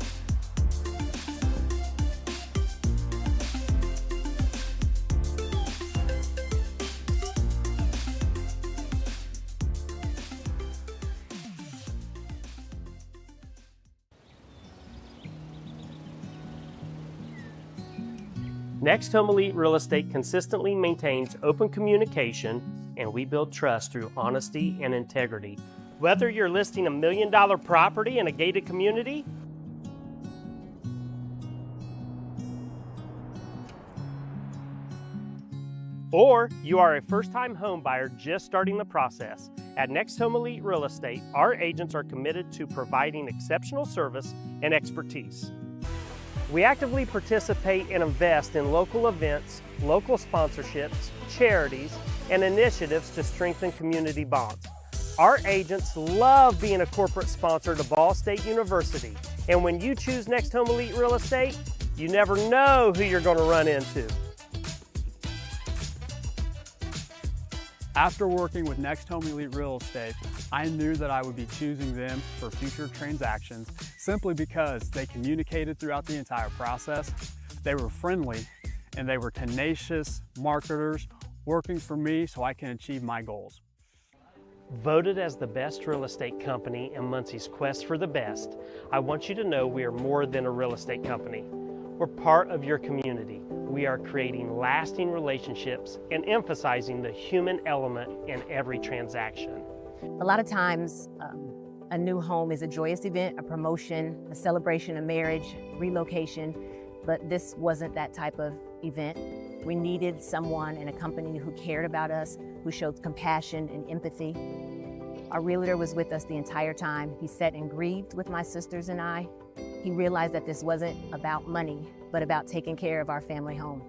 Next Home Elite Real Estate consistently maintains open communication, and we build trust through honesty and integrity. Whether you're listing $1 million property in a gated community, or you are a first-time home buyer just starting the process, at Next Home Elite Real Estate, our agents are committed to providing exceptional service and expertise. We actively participate and invest in local events, local sponsorships, charities, and initiatives to strengthen community bonds. Our agents love being a corporate sponsor to Ball State University, and when you choose Next Home Elite Real Estate, you never know who you're going to run into. After working with Next Home Elite Real Estate, I knew that I would be choosing them for future transactions simply because they communicated throughout the entire process. They were friendly and they were tenacious marketers working for me so I can achieve my goals. Voted as the best real estate company in Muncie's quest for the best, I want you to know we are more than a real estate company. We're part of your community. We are creating lasting relationships and emphasizing the human element in every transaction. A lot of times, a new home is a joyous event, a promotion, a celebration of marriage, relocation, but this wasn't that type of event. We needed someone in a company who cared about us, who showed compassion and empathy. Our realtor was with us the entire time. He sat and grieved with my sisters and I. He realized that this wasn't about money, but about taking care of our family home.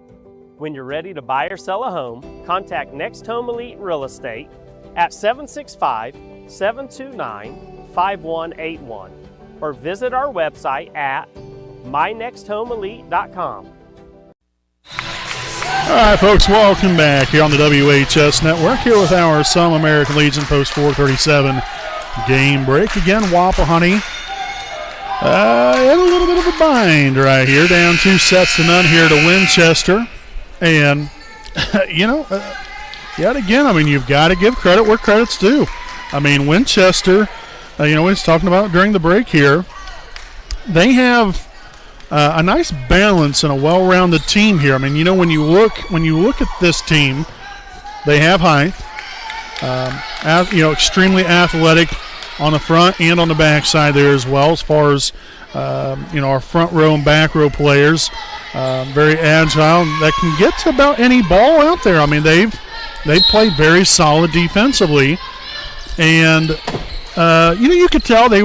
When you're ready to buy or sell a home, contact Next Home Elite Real Estate at 765-729-5181 or visit our website at mynexthomeelite.com. All right, folks, welcome back here on the WHS Network, here with our Some American Legion Post 437 game break. Again, Wapahani in a little bit of a bind right here, down 2-0 here to Winchester. And, yet again, I mean, you've got to give credit where credit's due. I mean, Winchester, we was talking about during the break here, they have a nice balance and a well-rounded team here. I mean, when you look at this team, they have height, extremely athletic on the front and on the back side there as well, as far as our front row and back row players, very agile that can get to about any ball out there. I mean, they've played very solid defensively, and you could tell they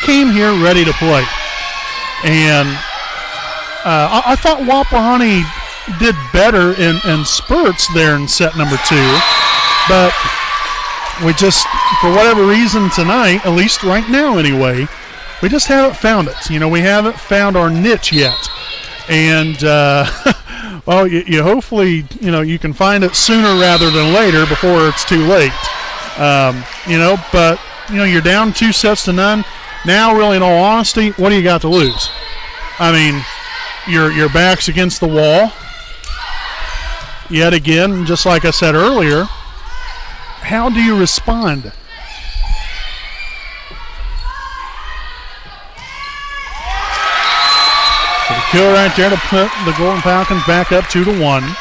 came here ready to play. And I thought Wapahani did better in spurts there in set number 2, but we just, for whatever reason tonight, at least right now anyway, we just haven't found it. We haven't found our niche yet. And, well, you hopefully, you can find it sooner rather than later before it's too late. But, you're down 2-0. Now, really, in all honesty, what do you got to lose? I mean, your back's against the wall. Yet again, just like I said earlier, how do you respond? So the kill right there to put the Golden Falcons back up 2-1.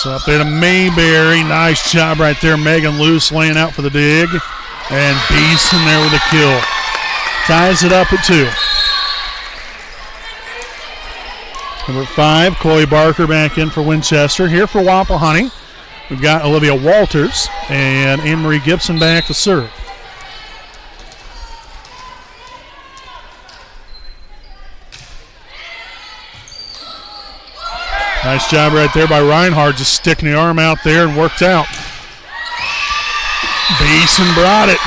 Up there to Mayberry. Nice job right there. Megan Luce laying out for the dig. And Beeson there with a kill. Ties it up at 2. Number 5, Chloe Barker back in for Winchester. Here for Wapahani, we've got Olivia Walters and Anne-Marie Gibson back to serve. Nice job right there by Reinhardt, just sticking the arm out there and worked out. Beeson brought it.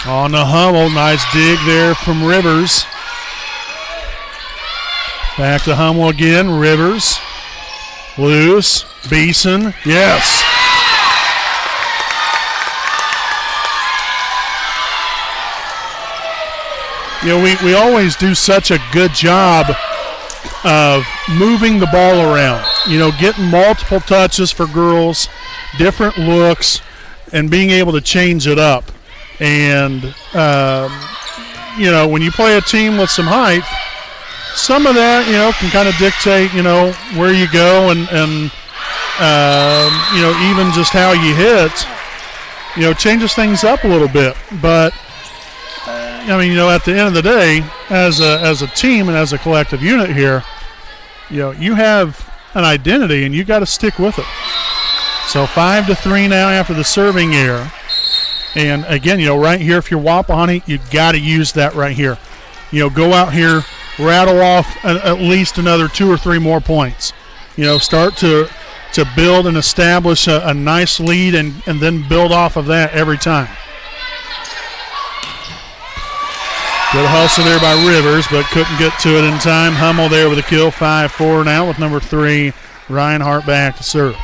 On the Hummel, nice dig there from Rivers. Back to Hummel again, Rivers. Loose, Beeson, yes. You know, we always do such a good job of moving the ball around. You know, getting multiple touches for girls, different looks, and being able to change it up. And, you know, when you play a team with some height, some of that, you know, can kind of dictate, you know, where you go and you know, even just how you hit, you know, changes things up a little bit. But, I mean, you know, at the end of the day, as a team and as a collective unit here, you know, you have an identity and you got to stick with it. So 5-3 now after the serving error. And again, you know, right here, if you're Wapahani, you've got to use that right here. You know, go out here, rattle off at least another 2 or 3 more points. You know, start to build and establish a nice lead and then build off of that every time. Good hustle there by Rivers, but couldn't get to it in time. Hummel there with a kill, 5-4 now with number 3, Reinhardt back to serve.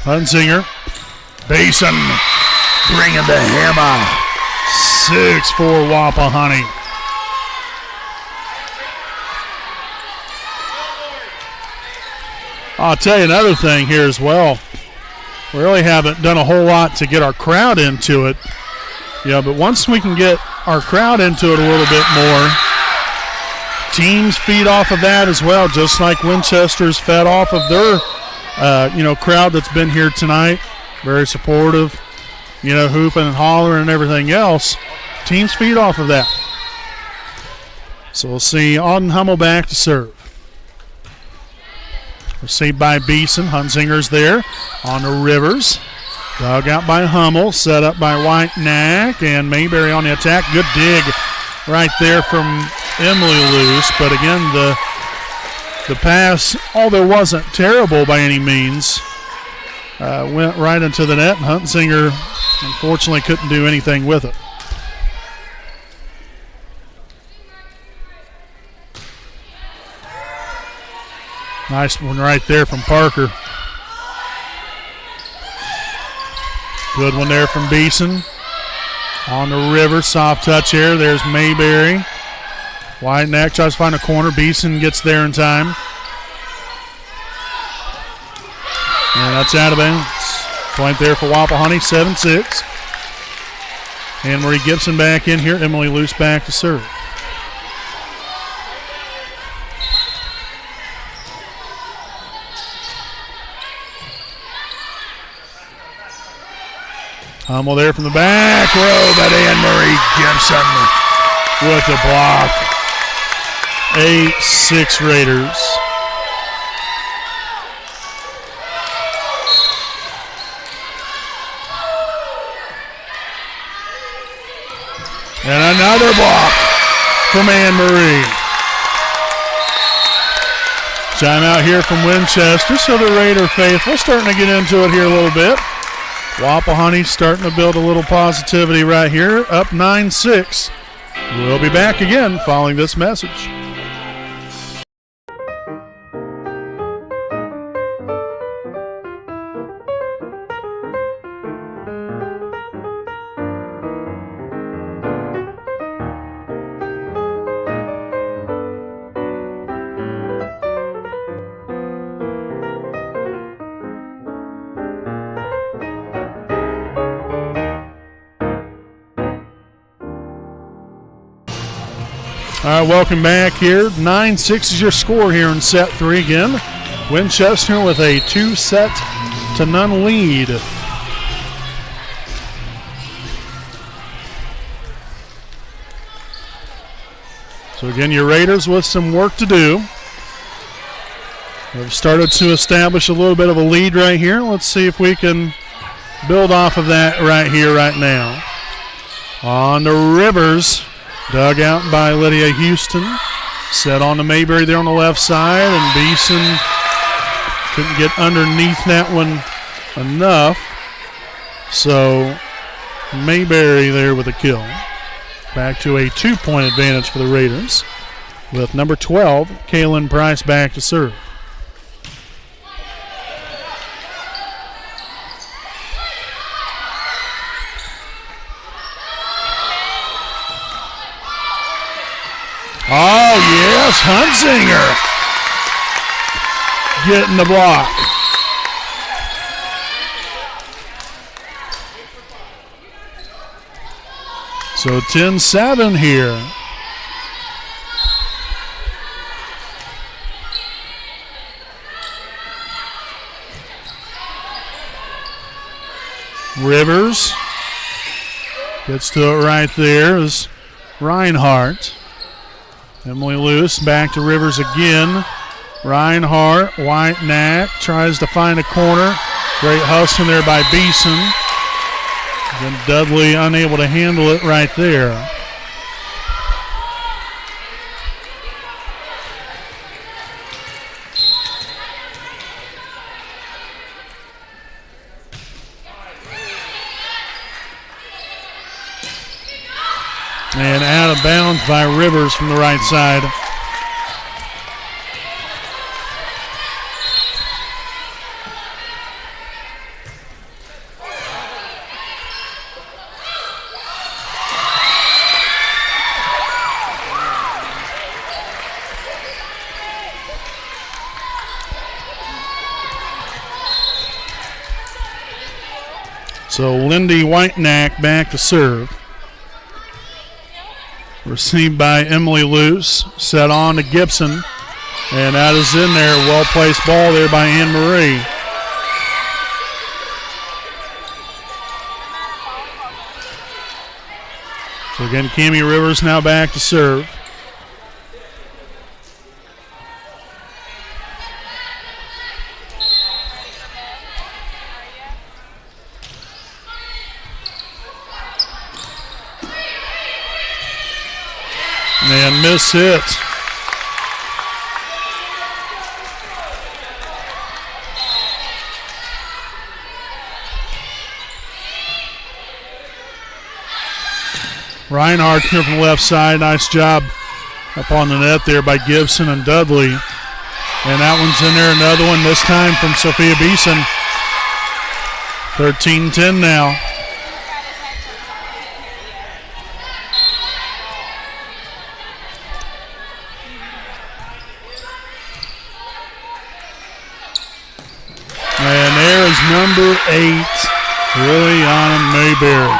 Hunsinger, Basin, bringing the hammer. 6-4 Wapahani. I'll tell you another thing here as well. We really haven't done a whole lot to get our crowd into it. Yeah, but once we can get our crowd into it a little bit more, teams feed off of that as well, just like Winchester's fed off of their you know, crowd that's been here tonight. Very supportive, you know, hooping and hollering and everything else. Teams feed off of that. So we'll see Auden Hummel back to serve. Received by Beeson. Hunsinger's there on the Rivers. Dug out by Hummel. Set up by White-Knack. And Mayberry on the attack. Good dig right there from Emily Luce. But again, the pass, although wasn't terrible by any means, went right into the net. And Hunsinger, unfortunately, couldn't do anything with it. Nice one right there from Parker. Good one there from Beeson. On the River, soft touch here. There's Mayberry. White-Knack tries to find a corner. Beeson gets there in time. And that's out of bounds. Point there for Wapahani, 7-6. Anne-Marie Gibson back in here. Emily Luce back to serve. Hummel there from the back row, but Anne-Marie Gibson with the block. 8-6 Raiders. And another block from Anne-Marie. Timeout here from Winchester, so the Raider faithful starting to get into it here a little bit. Wapahani starting to build a little positivity right here, up 9-6. We'll be back again following this message. All right, welcome back here. 9-6 is your score here in set 3 again. Winchester with a 2-0 lead. So again, your Raiders with some work to do. They've started to establish a little bit of a lead right here. Let's see if we can build off of that right here, right now. On the Rivers. Dug out by Lydia Houston. Set on to Mayberry there on the left side, and Beeson couldn't get underneath that one enough. So Mayberry there with a kill. Back to a 2-point advantage for the Raiders with number 12, Kaylin Price, back to serve. Oh, yes, Huntsinger getting the block. So 10-7 here. Rivers gets to it right there is Reinhardt. Emily Luce back to Rivers again. Reinhardt, White-Knack tries to find a corner. Great hustling there by Beeson. Then Dudley unable to handle it right there. And out of bounds by Rivers from the right side. So Lindy White-Knack back to serve. Received by Emily Luce. Set on to Gibson. And that is in there. Well-placed ball there by Anne Marie. So again, Cammie Rivers now back to serve. And miss hit. Reinhardt here from the left side. Nice job up on the net there by Gibson and Dudley. And that one's in there. Another one, this time from Sophia Beeson. 13-10 now. And there is number 8, Liliana Mayberry.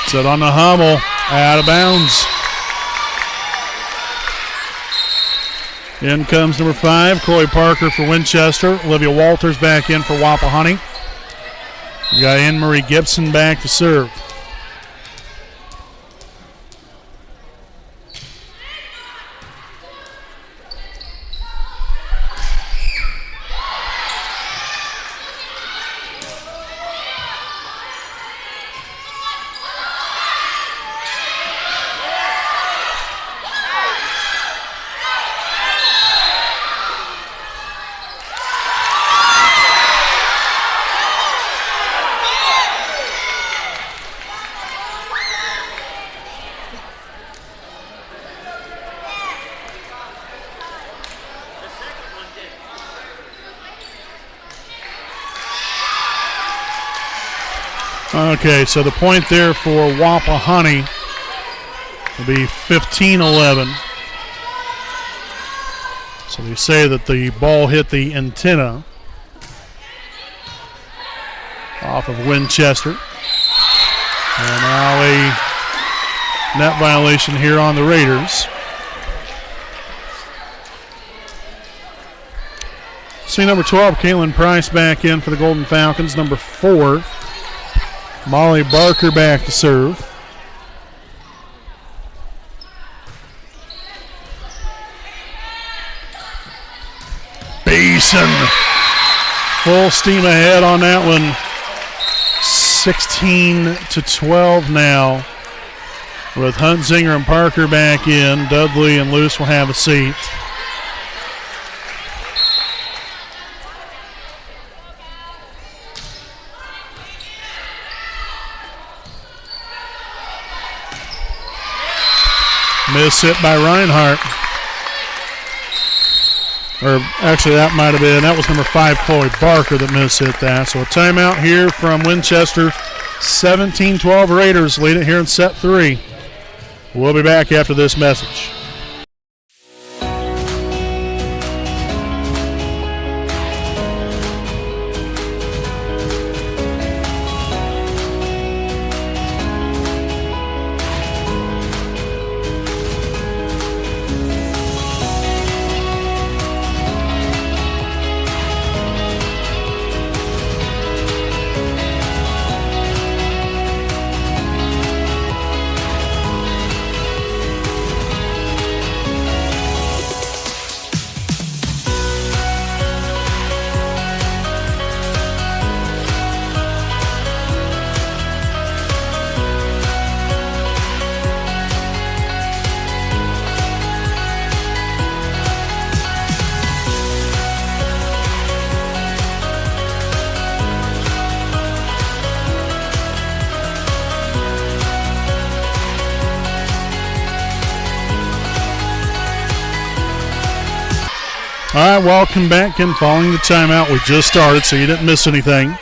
Set on the Hummel, out of bounds. In comes number 5, Croy Parker for Winchester. Olivia Walters back in for Wapahani. We got Anne-Marie Gibson back to serve. Okay, so the point there for Wapahani will be 15-11. So we say that the ball hit the antenna off of Winchester. And now a net violation here on the Raiders. See number 12, Kaylin Price back in for the Golden Falcons. Number 4, Molly Barker back to serve. Beeson full steam ahead on that one. 16-12 now. With Huntzinger and Parker back in, Dudley and Luce will have a seat. Miss hit by Reinhardt. Or actually, that might have been, that was number 5, Chloe Barker, that miss hit that. So a timeout here from Winchester. 17-12 Raiders lead it here in set 3. We'll be back after this message. All right, welcome back. And following the timeout, we just started, so you didn't miss anything.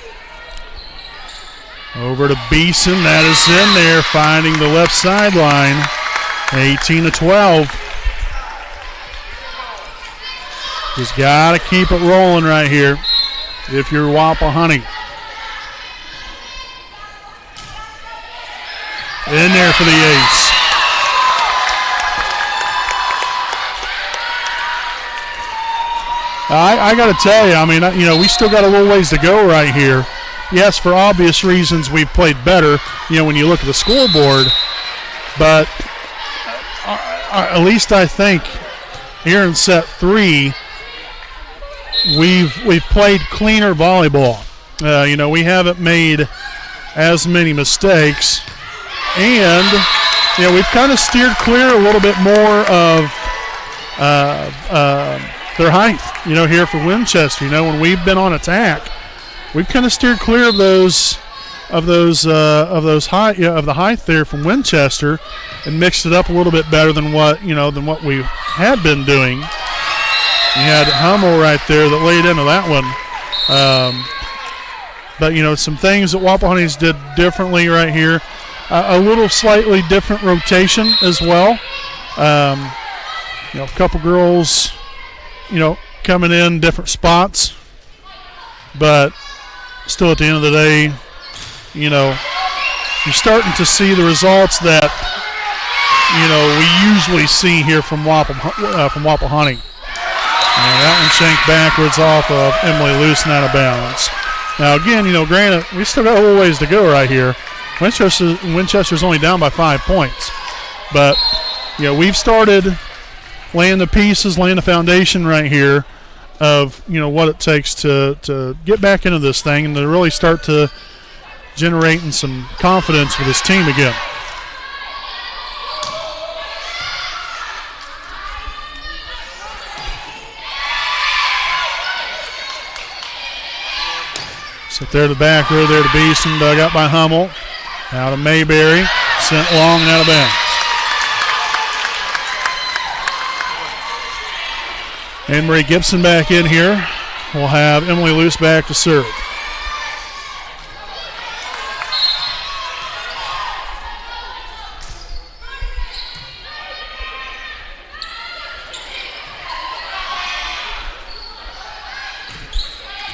Over to Beeson. That is in there, finding the left sideline. 18-12. Just got to keep it rolling right here if you're Wapahani. In there for the ace. I got to tell you, I mean, we still got a little ways to go right here. Yes, for obvious reasons, we've played better, when you look at the scoreboard. But at least I think here in set 3, we've played cleaner volleyball. We haven't made as many mistakes. And, we've kind of steered clear a little bit more of their height, here for Winchester. When we've been on attack, we've kind of steered clear of the height there from Winchester, and mixed it up a little bit better than what we had been doing. You had Hummel right there that laid into that one. But some things that Wapahani's did differently right here. A little slightly different rotation as well. A couple girls, coming in different spots. But still at the end of the day, you're starting to see the results that, we usually see here from Wapahani. And that one shanked backwards off of Emily Luce and out of bounds. Now again, granted, we still got a little ways to go right here. Winchester's only down by 5 points. But, we've started laying the pieces, laying the foundation right here of, what it takes to get back into this thing and to really start to generating some confidence with this team again. So there to the back row there to Beeson, dug up by Hummel. Out of Mayberry, sent long and out of bounds. Anne-Marie Gibson back in here. We'll have Emily Luce back to serve.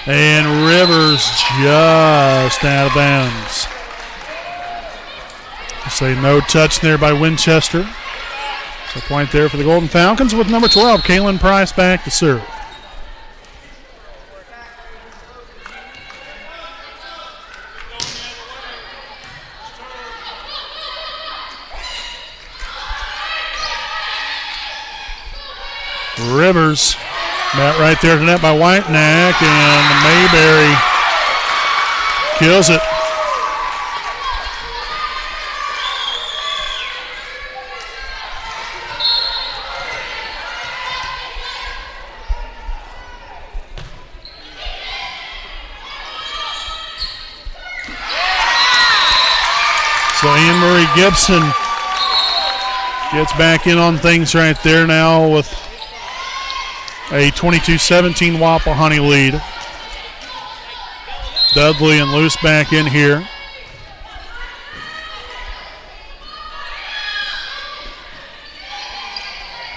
And Rivers just out of bounds. Say no touch there by Winchester. So point there for the Golden Falcons with number 12, Kaylin Price back to serve. Rivers met right there to net by Whitenack, and Mayberry kills it. So Anne-Marie Gibson gets back in on things right there now with a 22-17 Wapahani lead. Dudley and Luce back in here.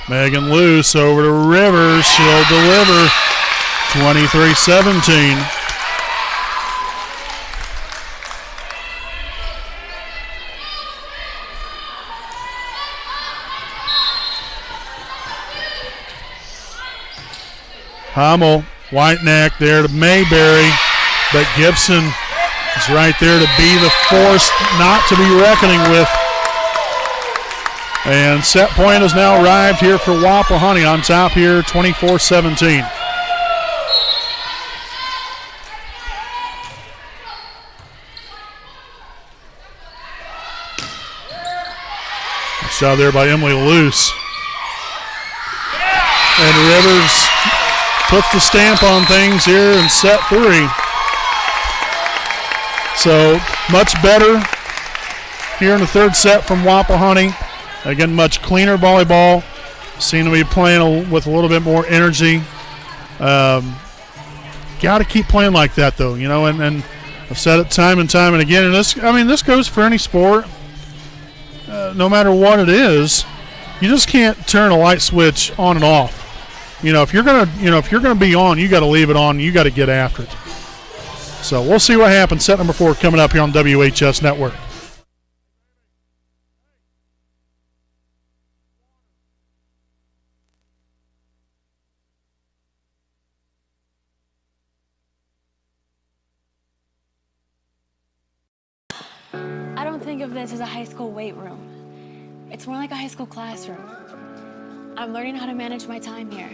Megan Luce over to Rivers. She'll deliver 23-17. Hummel, Whitenack there to Mayberry, but Gibson is right there to be the force not to be reckoning with. And set point has now arrived here for Wapahani on top here, 24-17. Shot there by Emily Luce. And Rivers puts the stamp on things here in set 3. So much better here in the third set from Wapahani. Again, much cleaner volleyball. Seem to be playing with a little bit more energy. Got to keep playing like that, though, you know. And I've said it time and time and again. And this goes for any sport. No matter what it is, you just can't turn a light switch on and off. You know, if you're gonna be on, you got to leave it on. You got to get after it. So we'll see what happens. Set number 4 coming up here on WHS Network. I don't think of this as a high school weight room. It's more like a high school classroom. I'm learning how to manage my time here.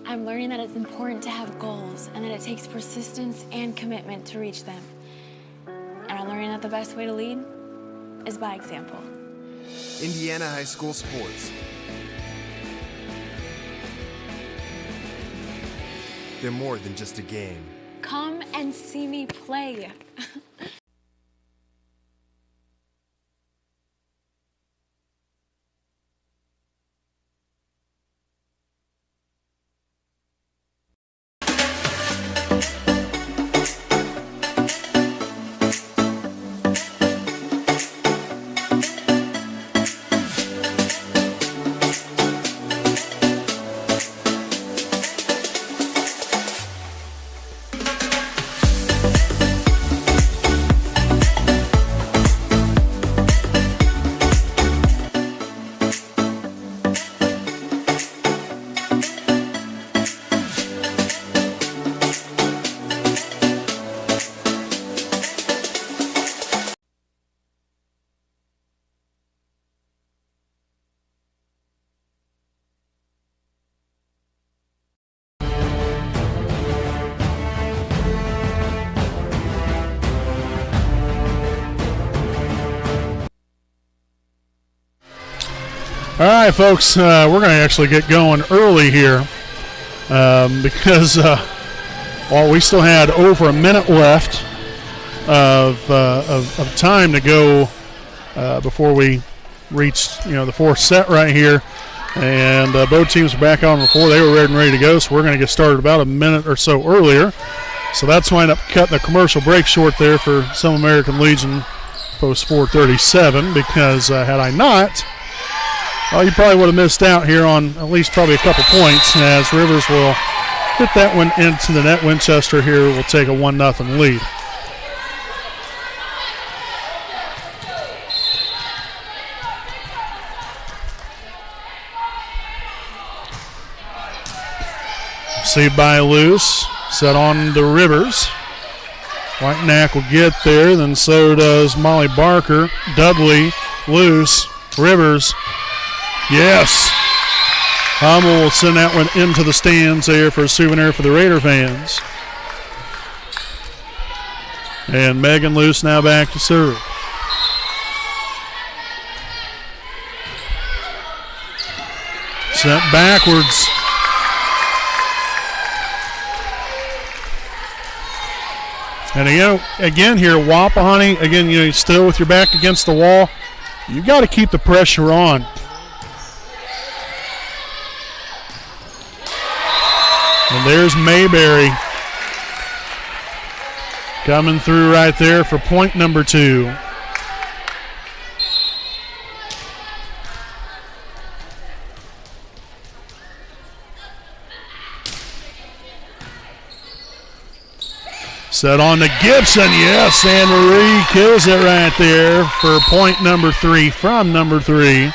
I'm learning that it's important to have goals and that it takes persistence and commitment to reach them. And I'm learning that the best way to lead is by example. Indiana High School Sports. They're more than just a game. Come and see me play. All right, folks, we're going to actually get going early here because we still had over a minute left of time to go before we reached, the fourth set right here. And both teams are back on before they were ready to go, so we're going to get started about a minute or so earlier. So that's why I ended up cutting the commercial break short there for some American Legion post 437 because had I not, well, you probably would have missed out here on at least probably a couple points as Rivers will hit that one into the net. Winchester here will take a 1-0 lead. Received by Luce, set on to Rivers. Whitenack will get there, then so does Molly Barker. Dudley, Luce, Rivers. Yes. Hummel will send that one into the stands there for a souvenir for the Raider fans. And Megan Luce now back to serve. Sent backwards. And again here, Wapahani, again, you're still with your back against the wall. You've got to keep the pressure on. And there's Mayberry coming through right there for point number 2. Set on to Gibson. Yes, Anne Marie kills it right there for point number 3 from number 3.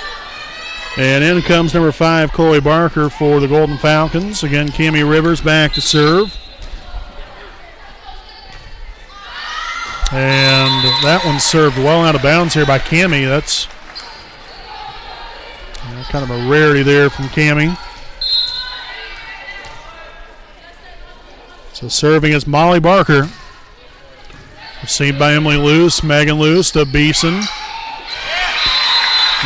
And in comes number 5, Chloe Barker for the Golden Falcons. Again, Cammie Rivers back to serve. And that one served well out of bounds here by Cammie. That's kind of a rarity there from Cammie. So serving is Molly Barker. Received by Emily Luce. Megan Luce to Beeson.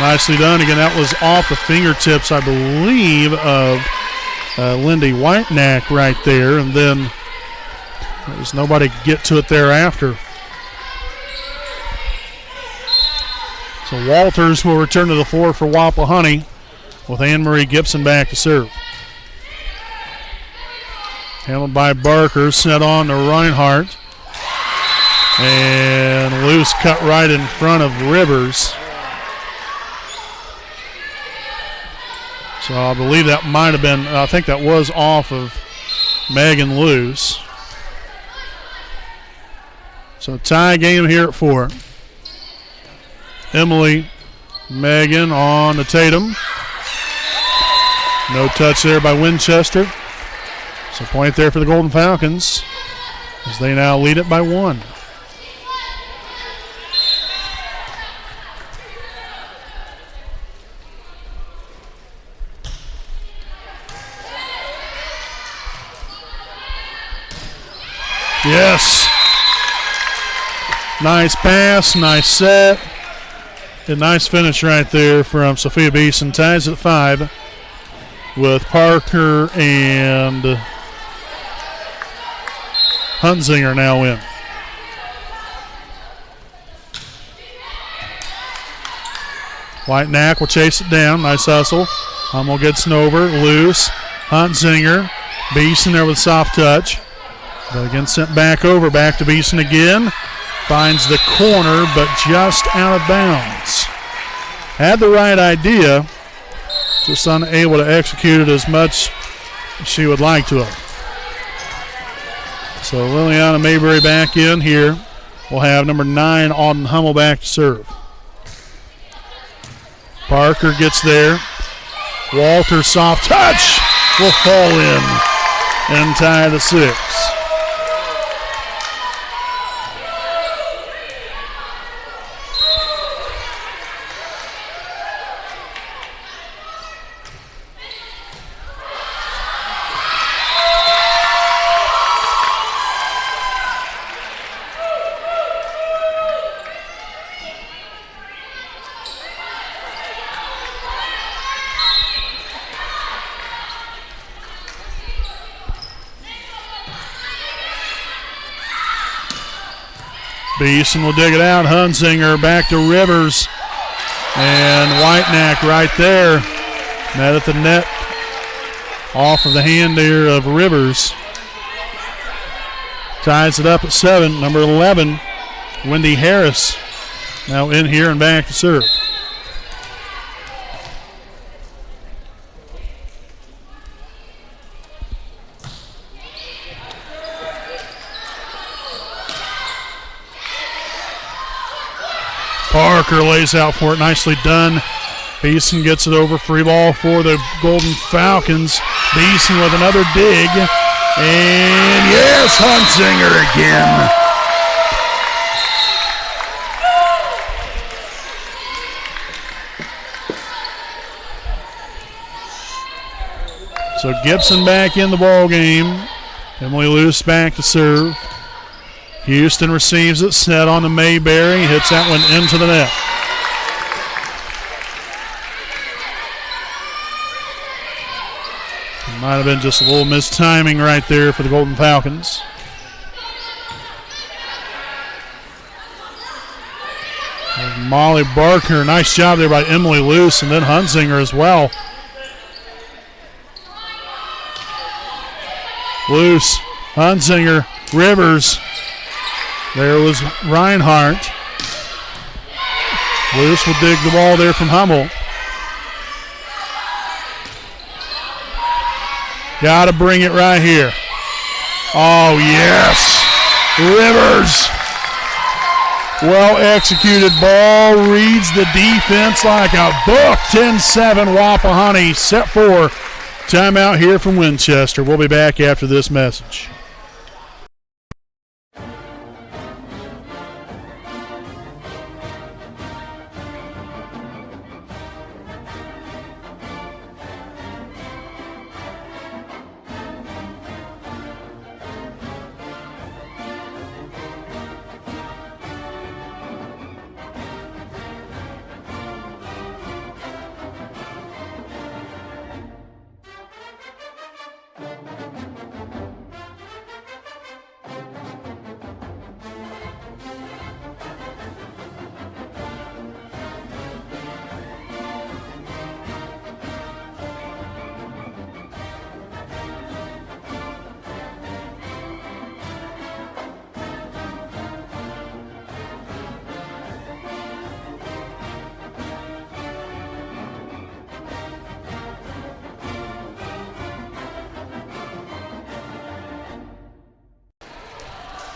Nicely done. Again, that was off the fingertips, I believe, of Lindy Whitenack right there. And then there's nobody to get to it thereafter. So Walters will return to the floor for Wapahani with Anne-Marie Gibson back to serve. Handled by Barker, set on to Reinhardt. And Luce cut right in front of Rivers. So I believe that might have been, I think that was off of Megan Luce. So tie game here at 4. Emily, Megan on to Tatum. No touch there by Winchester. So point there for the Golden Falcons as they now lead it by 1. Yes. Nice pass, nice set. A nice finish right there from Sophia Beeson. Ties at 5 with Parker and Hunzinger now in. Whitenack will chase it down. Nice hustle. Hummel gets it over. Loose. Hunzinger. Beeson there with a soft touch. But again sent back over. Back to Beeson again. Finds the corner, but just out of bounds. Had the right idea. Just unable to execute it as much as she would like to have. So Liliana Mayberry back in here. We'll have number 9, Auden Hummel, back to serve. Parker gets there. Walter, soft touch, will fall in and tie the 6. Beeson will dig it out. Hunzinger back to Rivers. And Whitenack right there. Met at the net. Off of the hand there of Rivers. Ties it up at 7. Number 11, Wendy Harris, now in here and back to serve. Parker lays out for it. Nicely done. Beeson gets it over. Free ball for the Golden Falcons. Beeson with another dig. And yes, Hunzinger again. So Gibson back in the ball game. Emily Luce back to serve. Houston receives it, set on to Mayberry, hits that one into the net. Might have been just a little mistiming right there for the Golden Falcons. Molly Barker, nice job there by Emily Luce, and then Hunzinger as well. Luce, Hunzinger, Rivers. There was Reinhardt. Luce will dig the ball there from Hummel. Got to bring it right here. Oh, yes. Rivers. Well executed ball. Reads the defense like a book. 10-7 Wapahani set for timeout here from Winchester. We'll be back after this message.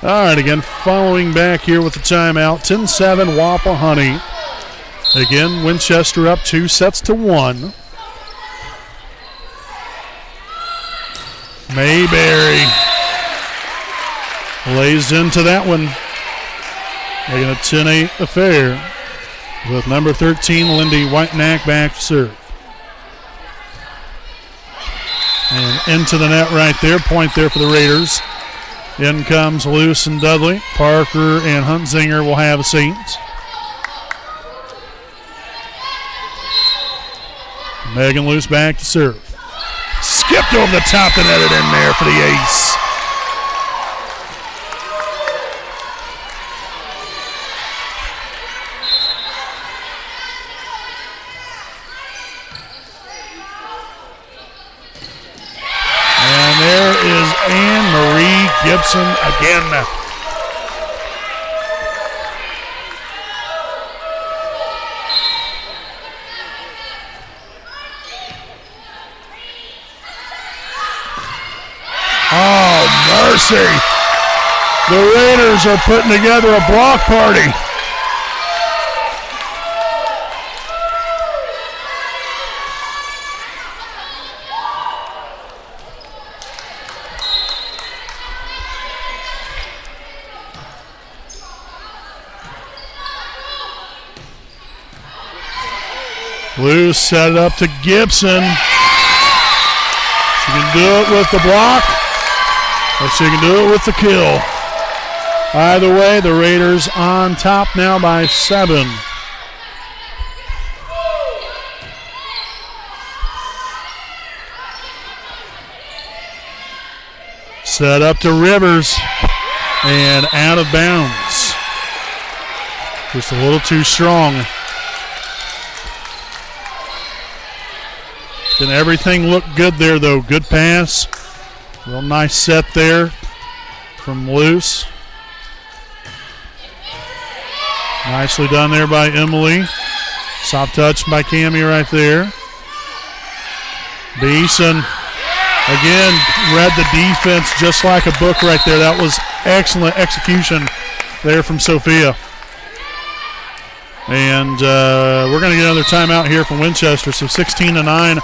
All right, again, following back here with the timeout, 10-7 Wapahani. Again, Winchester up 2-1. Mayberry lays into that one. Making a 10-8 affair with number 13, Lindy Whitenack, back to serve. And into the net right there, point there for the Raiders. In comes Luce and Dudley. Parker and Hunzinger will have a seat. Megan Luce back to serve. Skipped over the top and netted in there for the ace. And there is Anne-Marie Gibson again. Oh, mercy. The Raiders are putting together a block party. Luce set it up to Gibson. She can do it with the block, or she can do it with the kill. Either way, the Raiders on top now by 7. Set up to Rivers and out of bounds. Just a little too strong. Can everything look good there, though? Good pass. Real nice set there from Luce. Nicely done there by Emily. Soft touch by Cammie right there. Beeson again read the defense just like a book right there. That was excellent execution there from Sophia. And we're going to get another timeout here from Winchester. So 16-9.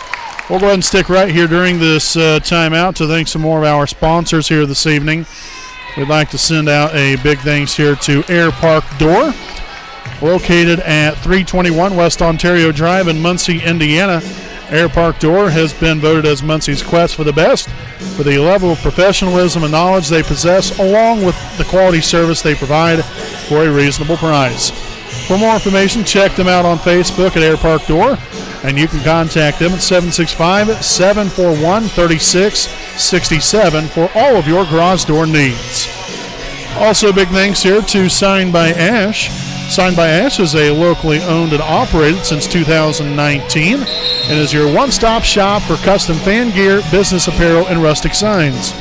We'll go ahead and stick right here during this timeout to thank some more of our sponsors here this evening. We'd like to send out a big thanks here to Air Park Door, located at 321 West Ontario Drive in Muncie, Indiana. Air Park Door has been voted as Muncie's Quest for the best for the level of professionalism and knowledge they possess, along with the quality service they provide for a reasonable price. For more information, check them out on Facebook at Air Park Door, and you can contact them at 765-741-3667 for all of your garage door needs. Also, big thanks here to Signed by Ash. Signed by Ash is a locally owned and operated since 2019 and is your one-stop shop for custom fan gear, business apparel, and rustic signs.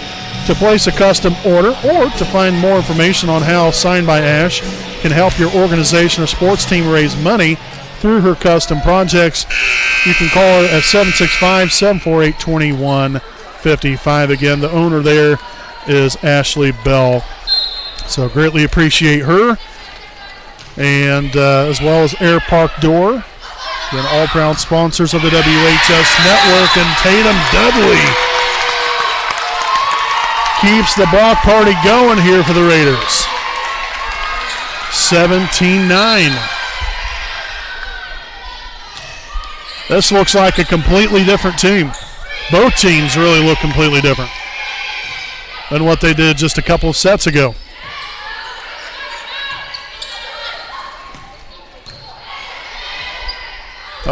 To place a custom order or to find more information on how Signed by Ash can help your organization or sports team raise money through her custom projects, you can call her at 765-748-2155. Again, the owner there is Ashley Bell. So greatly appreciate her. And as well as Air Park Door, and all proud sponsors of the WHS Network. And Tatum Dudley keeps the block party going here for the Raiders. 17-9. This looks like a completely different team. Both teams really look completely different than what they did just a couple of sets ago.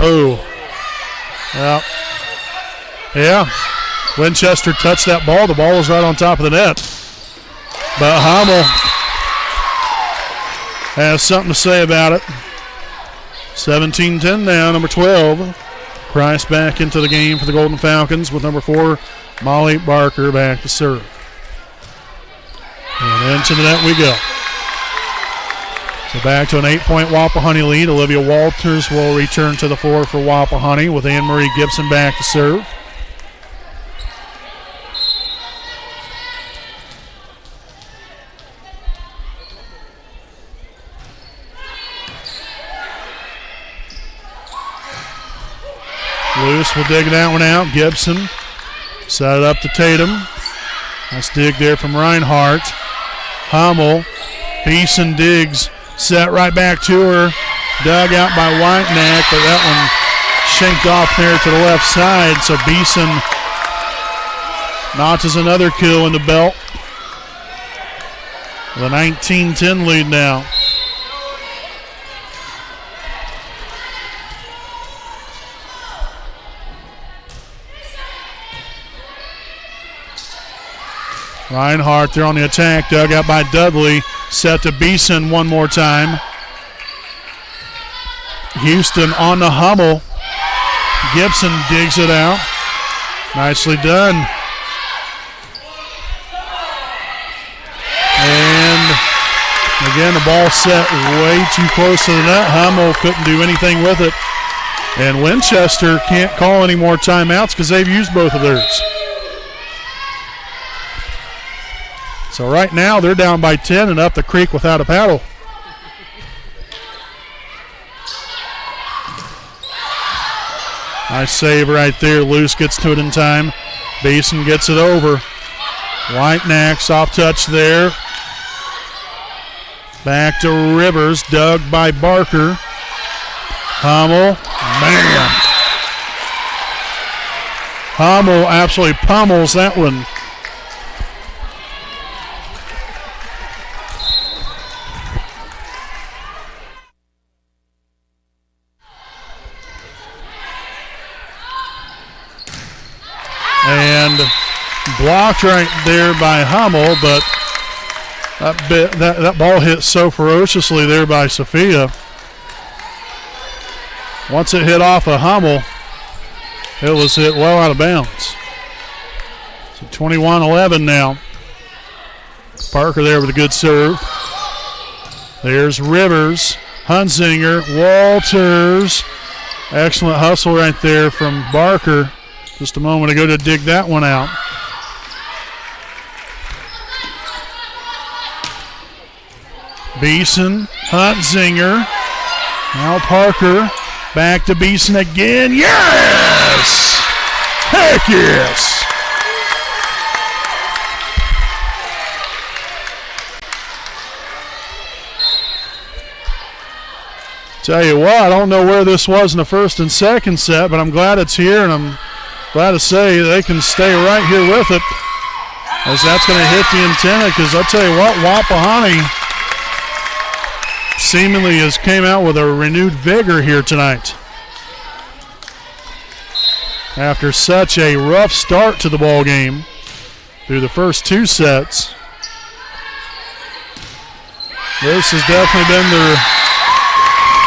Oh, yeah. Winchester touched that ball. The ball was right on top of the net. But Hummel has something to say about it. 17-10 now, number 12. Price back into the game for the Golden Falcons with number 4, Molly Barker, back to serve. And into the net we go. So back to an 8-point Wapahani lead. Olivia Walters will return to the floor for Wapahani with Anne-Marie Gibson back to serve. Lewis will dig that one out. Gibson set it up to Tatum. Nice dig there from Reinhardt. Hummel. Beeson digs. Set right back to her. Dug out by Whiteneck, but that one shanked off there to the left side. So Beeson notches another kill in the belt. The 19-10 lead now. Reinhardt there on the attack, dug out by Dudley. Set to Beeson one more time. Houston on the Hummel. Gibson digs it out. Nicely done. And again, the ball set way too close to the net. Hummel couldn't do anything with it. And Winchester can't call any more timeouts because they've used both of theirs. So right now they're down by 10 and up the creek without a paddle. Nice save right there. Luce gets to it in time. Beeson gets it over. Whitenack, soft touch there. Back to Rivers, dug by Barker. Hummel, man. Hummel absolutely pummels that one. And blocked right there by Hummel, but that ball hit so ferociously there by Sophia. Once it hit off of Hummel, it was hit well out of bounds. So 21-11 now. Parker there with a good serve. There's Rivers, Hunzinger, Walters. Excellent hustle right there from Barker just a moment ago to dig that one out. Beeson, Hunzinger. Now Parker. Back to Beeson again. Yes! Heck yes! Tell you what, I don't know where this was in the first and second set, but I'm glad it's here, and I'm glad to say they can stay right here with it, as that's going to hit the antenna, because I'll tell you what, Wapahani seemingly has came out with a renewed vigor here tonight. After such a rough start to the ball game through the first 2 sets, this has definitely been their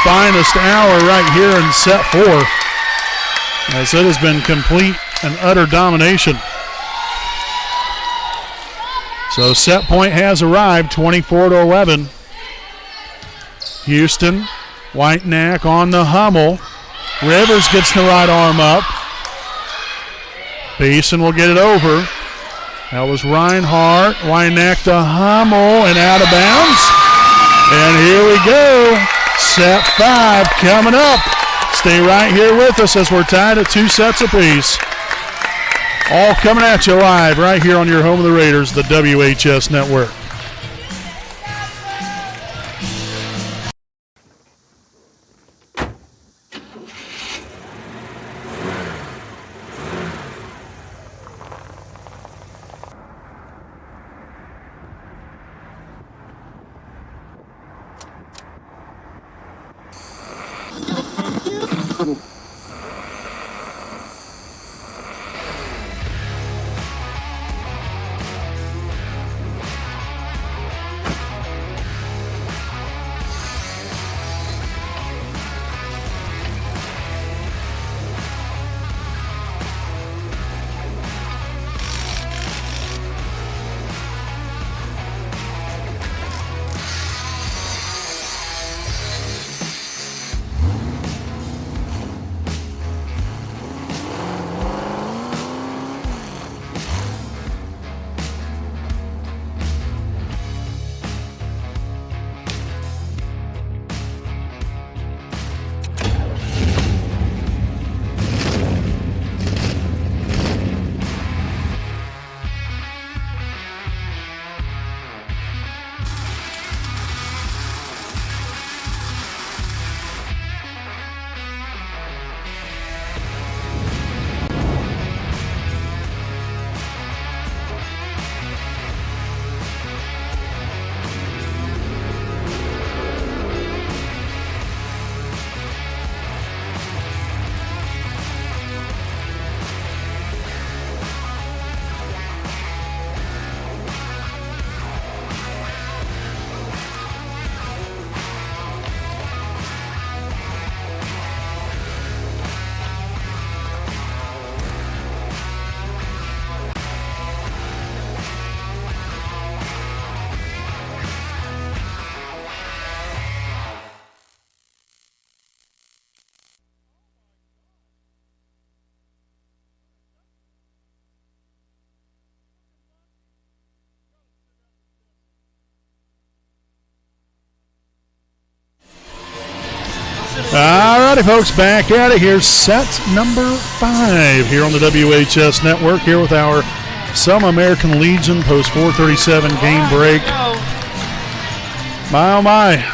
finest hour right here in set 4, as it has been complete and utter domination. So set point has arrived, 24-11. Houston, Whitenack on the Hummel. Rivers gets the right arm up. Beeson will get it over. That was Reinhardt. Whitenack to Hummel and out of bounds. And here we go. Set 5 coming up. Stay right here with us as we're tied at 2 sets apiece. All coming at you live right here on your home of the Raiders, the WHS Network. All righty, folks, back at it. Here's set number 5 here on the WHS Network, here with our Selma American Legion post 4:37 game break. My, oh my,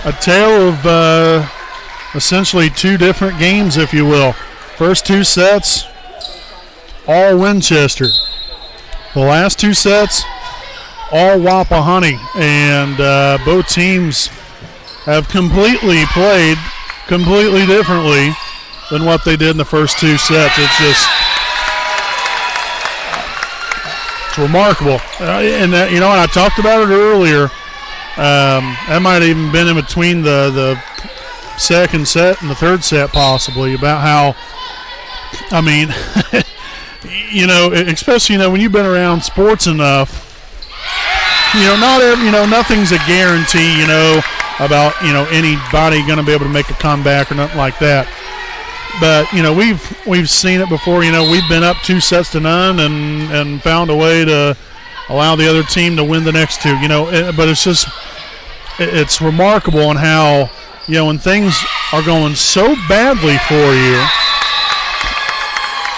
a tale of essentially 2 different games, if you will. First 2 sets, all Winchester. The last 2 sets, all Wapahani, and both teams have completely played completely differently than what they did in the first 2 sets. It's remarkable. And that, you know, and I talked about it earlier. That might have even been in between the second set and the third set, possibly, about how, I mean, you know, especially, you know, when you've been around sports enough, you know, nothing's a guarantee, you know, about, you know, anybody going to be able to make a comeback or nothing like that. But, you know, we've seen it before. You know, we've been up 2-0 and found a way to allow the other team to win the next 2. You know, but it's remarkable on how, you know, when things are going so badly for you,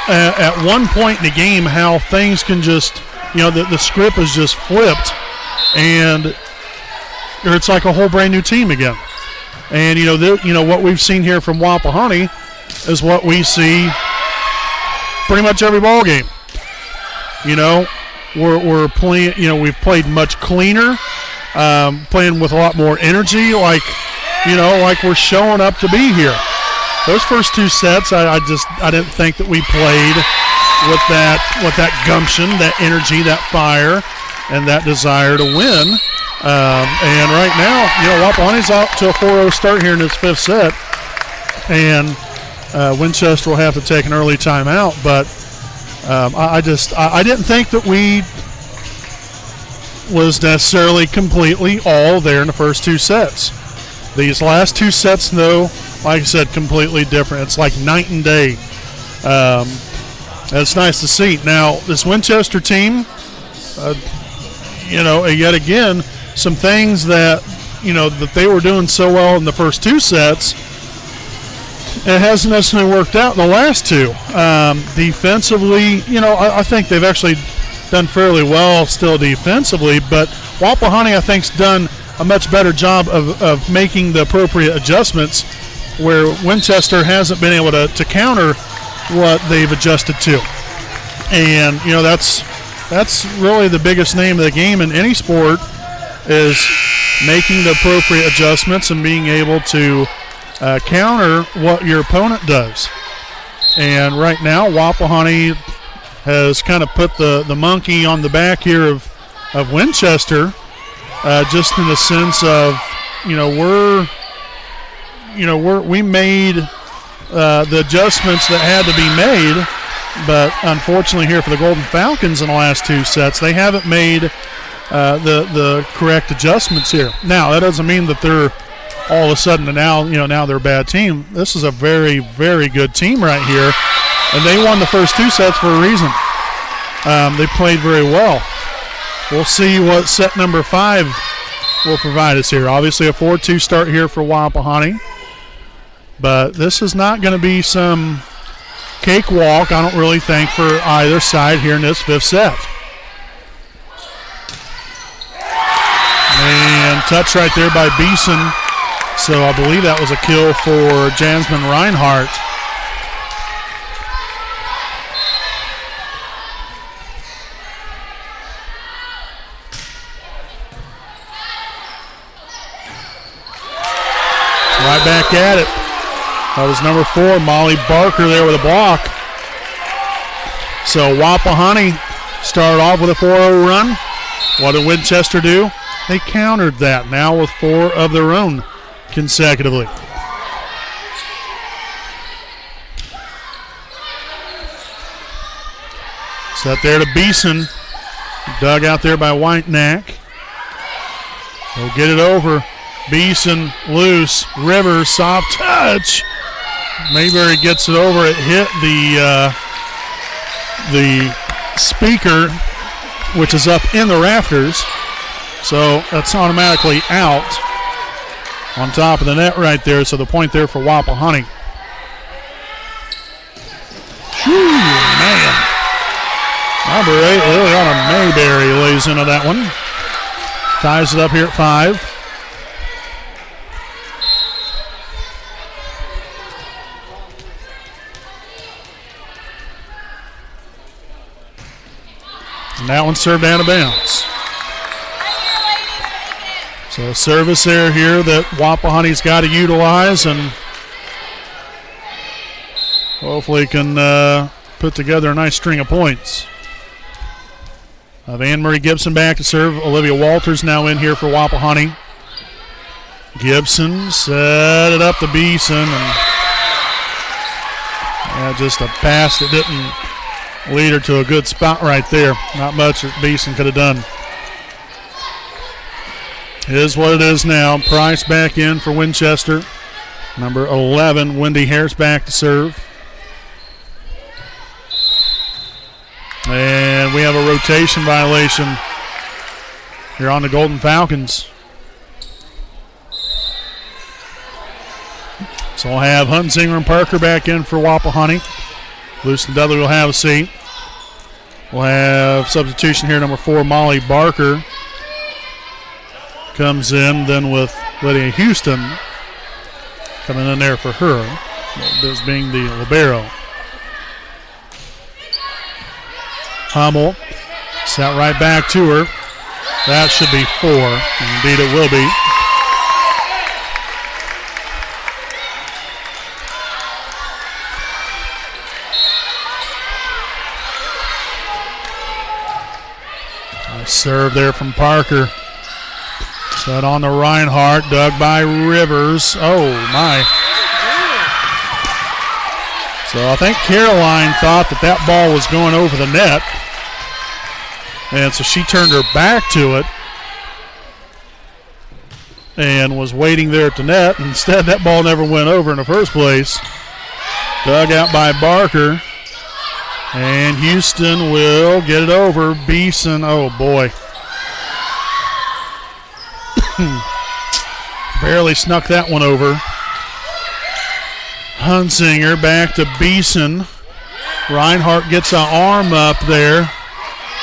at one point in the game, how things can just, you know, the script is just flipped, and it's like a whole brand new team again. And, what we've seen here from Wapahani is what we see pretty much every ball game. We're playing, we've played much cleaner, playing with a lot more energy, like we're showing up to be here. Those first 2 sets, I didn't think that we played with that gumption, that energy, that fire, and that desire to win. And right now, Wapahani's off to a 4-0 start here in this 5th set, and Winchester will have to take an early timeout. But I didn't think that we was necessarily completely all there in the first 2 sets. These last 2 sets, though, like I said, completely different. It's like night and day. It's nice to see. Now, this Winchester team, yet again, some things that, that they were doing so well in the first 2 sets, it hasn't necessarily worked out in the last 2. Defensively, I think they've actually done fairly well still defensively, but Wapahani, I think, has done a much better job of making the appropriate adjustments where Winchester hasn't been able to counter what they've adjusted to. And, that's really the biggest name of the game in any sport, is making the appropriate adjustments and being able to counter what your opponent does. And right now, Wapahani has kind of put the monkey on the back here of Winchester, just in the sense of, we made the adjustments that had to be made, but unfortunately here for the Golden Falcons in the last 2 sets, they haven't made the correct adjustments here. Now, that doesn't mean that they're all of a sudden now they're a bad team. This is a very, very good team right here, and they won the first 2 sets for a reason. They played very well. We'll see what set number 5 will provide us here. Obviously a 4-2 start here for Wapahani, but this is not going to be some cakewalk, I don't really think, for either side here in this 5th set. And touch right there by Beeson. So I believe that was a kill for Jasmine Reinhardt. Right back at it. That was number 4, Molly Barker there with a block. So Wapahani started off with a 4-0 run. What did Winchester do? They countered that now with 4 of their own consecutively. Set there to Beeson. Dug out there by Whitenack. He'll get it over. Beeson loose. Rivers, soft touch. Mayberry gets it over. It hit the speaker, which is up in the rafters. So that's automatically out on top of the net right there. So the point there for Wapahani. Whew, man. Number 8, Liliana Mayberry lays into that one. Ties it up here at 5. And that one served out of bounds. So a service error here that Wapahani's got to utilize, and hopefully can put together a nice string of points. Anne Marie Gibson back to serve. Olivia Walters now in here for Wapahani. Gibson set it up to Beeson, and just a pass that didn't lead her to a good spot right there. Not much that Beeson could have done. It is what it is now. Price back in for Winchester. Number 11, Wendy Harris back to serve. And we have a rotation violation here on the Golden Falcons. So we'll have Hunsinger and Parker back in for Wapahani. Luce and Dudley will have a seat. We'll have substitution here, number 4, Molly Barker comes in, then with Lydia Houston coming in there for her, this being the libero. Hummel set right back to her. That should be 4. Indeed it will be. Nice serve there from Parker. Set on to Reinhardt, dug by Rivers. Oh, my. So I think Caroline thought that ball was going over the net. And so she turned her back to it and was waiting there at the net. Instead, that ball never went over in the first place. Dug out by Barker. And Houston will get it over. Beeson, oh boy. Barely snuck that one over. Hunsinger back to Beeson. Reinhardt gets an arm up there.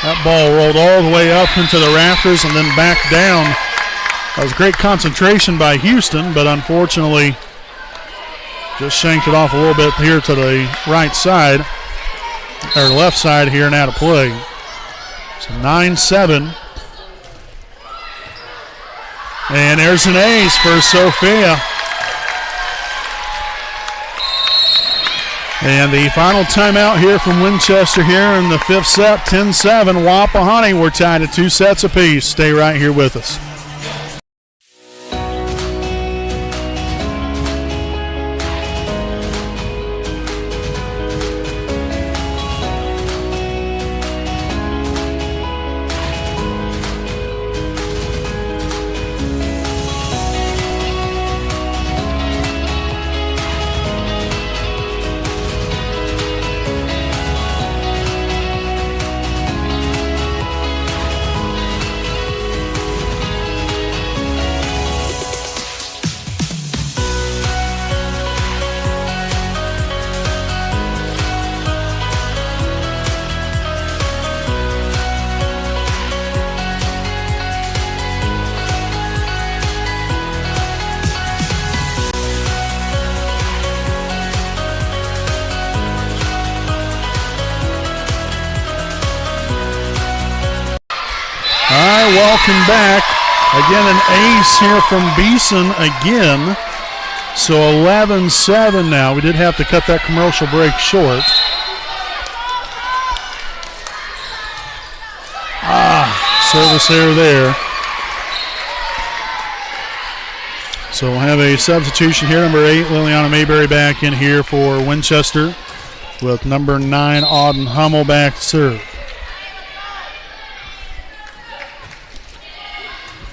That ball rolled all the way up into the rafters and then back down. That was great concentration by Houston, but unfortunately just shanked it off a little bit here to the right side, or left side here and out of play. So 9-7. And there's an ace for Sophia. And the final timeout here from Winchester here in the 5th set, 10-7. Wapahani, we're tied at 2 sets apiece. Stay right here with us. Welcome back. Again, an ace here from Beeson again. So 11-7 now. We did have to cut that commercial break short. Service error there. So we'll have a substitution here. Number 8, Liliana Mayberry back in here for Winchester with number 9, Auden Hummel back to serve.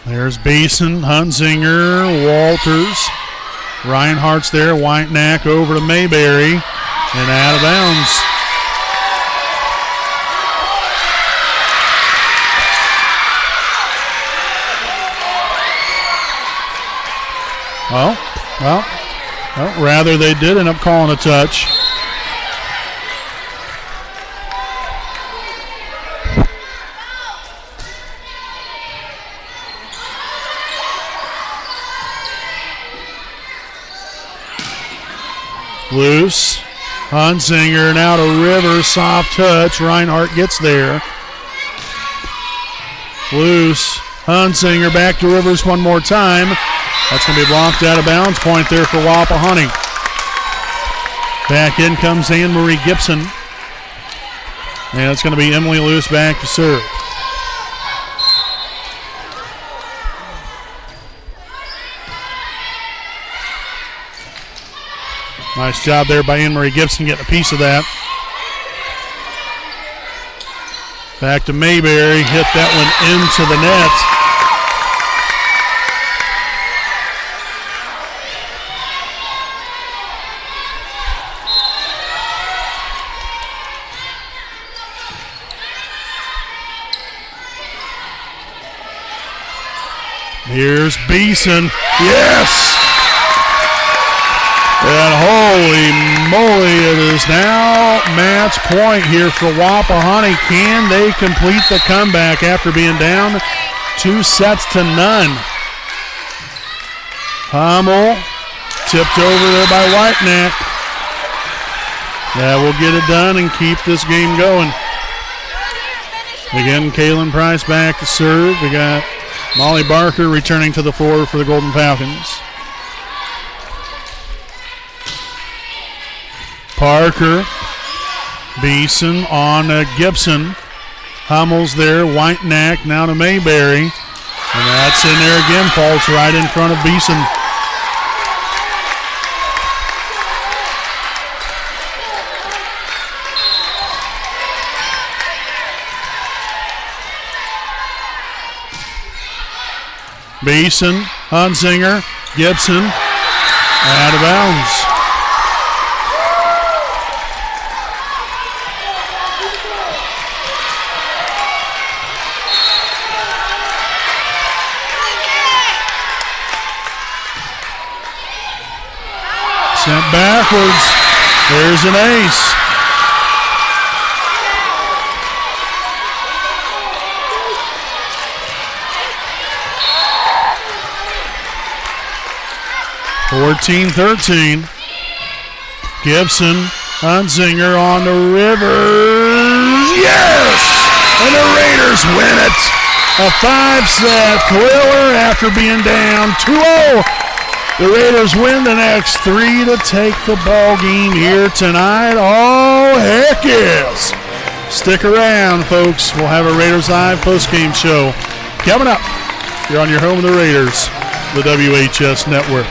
There's Beeson, Hunsinger, Walters. Reinhardt's there, Whitenack over to Mayberry and out of bounds. Well, rather they did end up calling a touch. Loose. Hunsinger now to Rivers. Soft touch. Reinhardt gets there. Loose. Hunsinger back to Rivers one more time. That's going to be blocked out of bounds. Point there for Wapahani. Back in comes Anne-Marie Gibson. And it's going to be Emily Luce back to serve. Nice job there by Anne-Marie Gibson getting a piece of that. Back to Mayberry. Hit that one into the net. Here's Beeson. Yes! And holy moly, it is now match point here for Wapahani. Can they complete the comeback after being down 2-0? Hummel tipped over there by Whiteneck. That will get it done and keep this game going. Again, Kaylin Price back to serve. We got Molly Barker returning to the floor for the Golden Falcons. Parker, Beeson on Gibson. Hummels there, Whiteneck now to Mayberry. And that's in there again, falls right in front of Beeson. Beeson, Hunsinger, Gibson, out of bounds. Sent backwards. There's an ace. (14-13). Gibson, Hunsinger on the Rivers. Yes! And the Raiders win it. A 5-set thriller after being down 2-0. The Raiders win the next 3 to take the ball game here tonight. Oh, heck yes. Stick around, folks. We'll have a Raiders Live postgame show coming up. You're on your home of the Raiders, the WHS Network.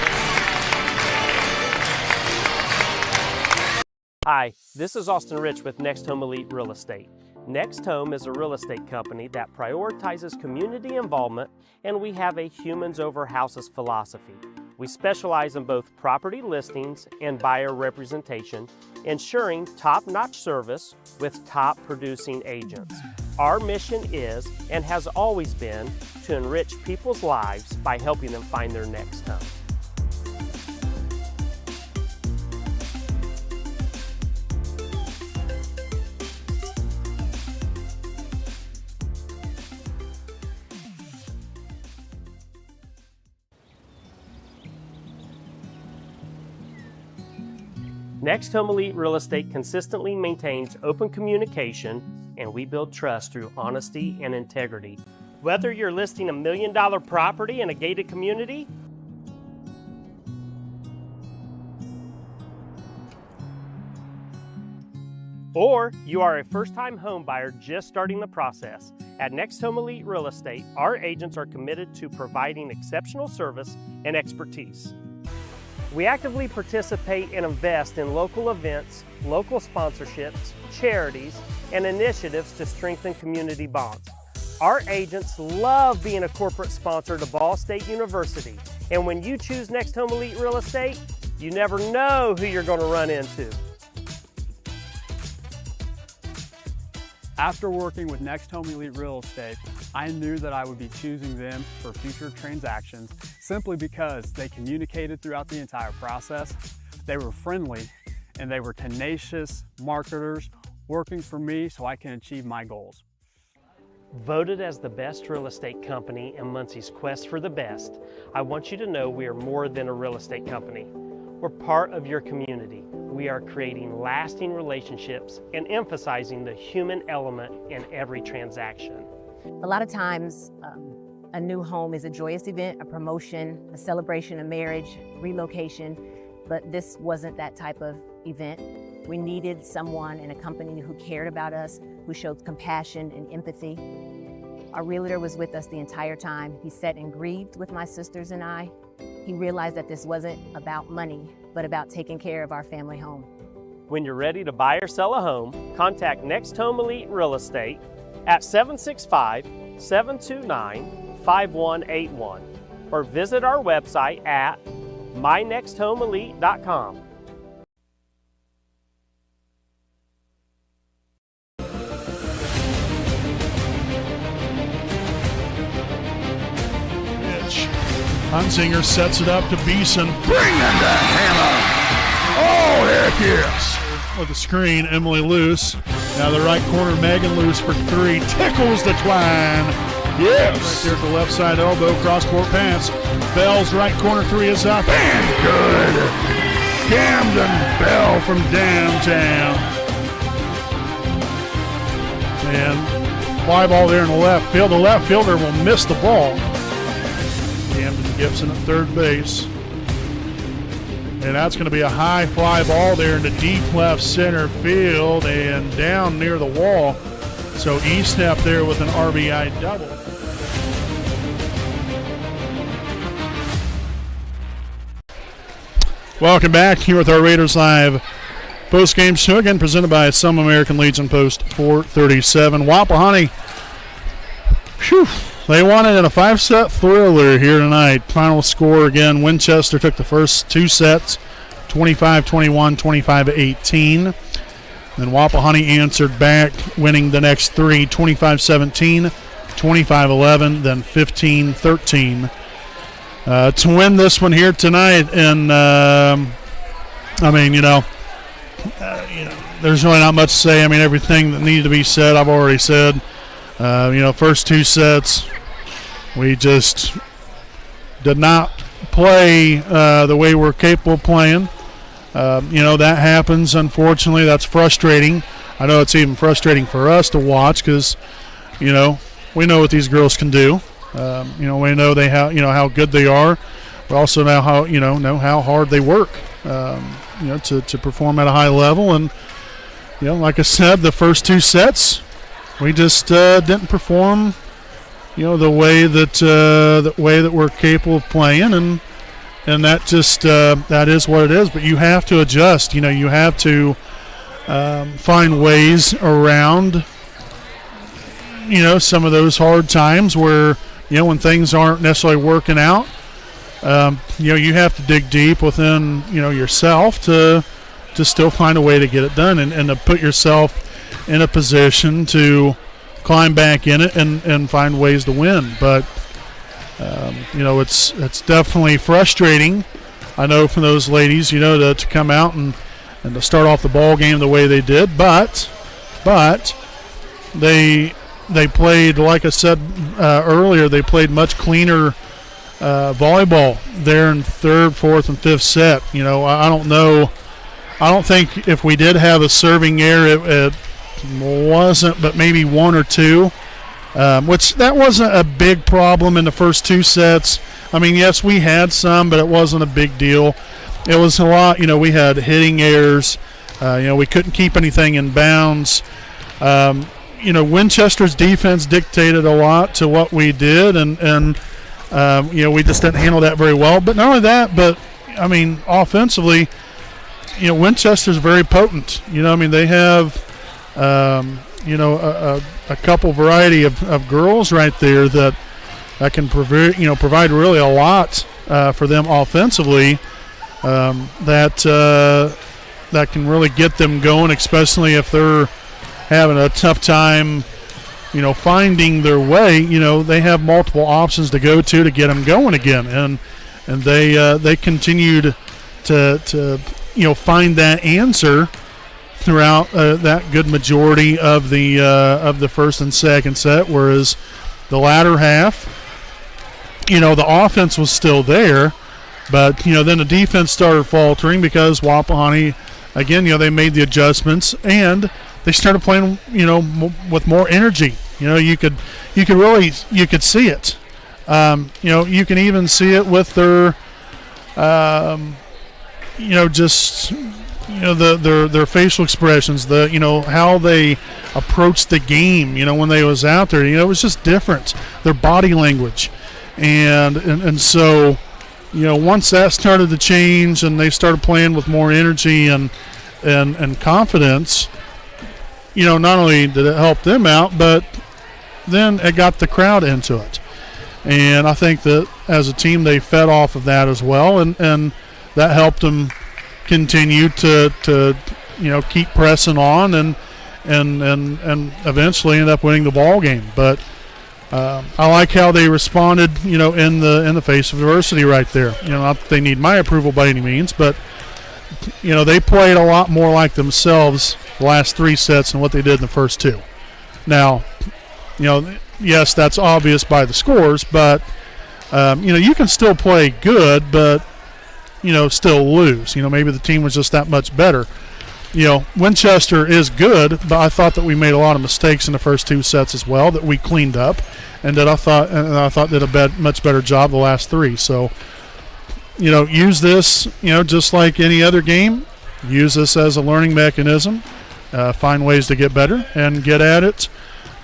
Hi, this is Austin Rich with Next Home Elite Real Estate. Next Home is a real estate company that prioritizes community involvement, and we have a humans over houses philosophy. We specialize in both property listings and buyer representation, ensuring top-notch service with top producing agents. Our mission is, and has always been, to enrich people's lives by helping them find their next home. Next Home Elite Real Estate consistently maintains open communication, and we build trust through honesty and integrity. Whether you're listing $1 million property in a gated community, or you are a first-time home buyer just starting the process, at Next Home Elite Real Estate, our agents are committed to providing exceptional service and expertise. We actively participate and invest in local events, local sponsorships, charities, and initiatives to strengthen community bonds. Our agents love being a corporate sponsor to Ball State University, and when you choose Next Home Elite Real Estate, you never know who you're going to run into. After working with Next Home Elite Real Estate, I knew that I would be choosing them for future transactions simply because they communicated throughout the entire process. They were friendly and they were tenacious marketers working for me so I can achieve my goals. Voted as the best real estate company in Muncie's quest for the best, I want you to know we are more than a real estate company. We're part of your community. We are creating lasting relationships and emphasizing the human element in every transaction. A lot of times, a new home is a joyous event, a promotion, a celebration of marriage, relocation, but this wasn't that type of event. We needed someone in a company who cared about us, who showed compassion and empathy. Our realtor was with us the entire time. He sat and grieved with my sisters and I. He realized that this wasn't about money, but about taking care of our family home. When you're ready to buy or sell a home, contact Next Home Elite Real Estate at 765-729-5181 or visit our website at mynexthomeelite.com. Hunsinger sets it up to Beeson. Bring in the hammer. Oh, heck yes. With the screen, Emily Luce. Now the right corner, Megan Luce for three. Tickles the twine. Yes. Right there at the left side elbow, cross-court pass. Bell's right corner three is up and good. Camden Bell from downtown. And fly ball there in the left field. The left fielder will miss the ball. Camden Gibson at third base. And that's going to be a high fly ball there in the deep left center field and down near the wall. So Estep there with an RBI double. Welcome back here with our Raiders Live postgame show, again presented by Some American Legion Post 437. Wapahani, they won it in a 5-set thriller here tonight. Final score again, Winchester took the first 2 sets, 25-21, 25-18. Then Wapahani answered back, winning the next 3, 25-17, 25-11, then 15-13. To win this one here tonight, and there's really not much to say. I mean, everything that needed to be said, I've already said. First 2 sets, we just did not play the way we're capable of playing. That happens, unfortunately. That's frustrating. I know it's even frustrating for us to watch because, we know what these girls can do. We know how good they are. We also know how hard they work, to perform at a high level. And, like I said, the first 2 sets, we just didn't perform, the way that we're capable of playing, and that just that is what it is. But you have to adjust. You have to find ways around, some of those hard times where, when things aren't necessarily working out. You have to dig deep within, yourself to still find a way to get it done and to put yourself in a position to climb back in it and find ways to win. But it's definitely frustrating, I know, for those ladies, to come out and to start off the ball game the way they did. But they played, like I said earlier, they played much cleaner volleyball there in 3rd, 4th, and 5th set. I don't know. I don't think if we did have a serving error, it wasn't, but maybe 1 or 2. Which that wasn't a big problem in the first 2 sets. I mean, yes, we had some, but it wasn't a big deal. It was a lot, we had hitting errors. We couldn't keep anything in bounds. Winchester's defense dictated a lot to what we did, and we just didn't handle that very well. But not only that, but, offensively, Winchester's very potent. They have, a couple variety of girls right there that can provide really a lot for them offensively. That can really get them going, especially if they're having a tough time, finding their way. They have multiple options to go to get them going again, and they continued to find that answer throughout that good majority of the first and second set, whereas the latter half, the offense was still there, but then the defense started faltering because Wapahani, again, they made the adjustments and they started playing, with more energy. You could see it. You can even see it with their, their facial expressions, how they approached the game, when they was out there, it was just different. Their body language, and so, once that started to change and they started playing with more energy and confidence, not only did it help them out, but then it got the crowd into it. And I think that as a team they fed off of that as well, and that helped them continue to keep pressing on and eventually end up winning the ball game. But I like how they responded, in the face of adversity right there. Not that they need my approval by any means, but they played a lot more like themselves the last 3 sets than what they did in the first 2. Now, yes, that's obvious by the scores, but you can still play good, but still lose. Maybe the team was just that much better. Winchester is good, but I thought that we made a lot of mistakes in the first 2 sets as well that we cleaned up, and that I thought did a much better job the last 3. So, use this, just like any other game. Use this as a learning mechanism. Find ways to get better and get at it.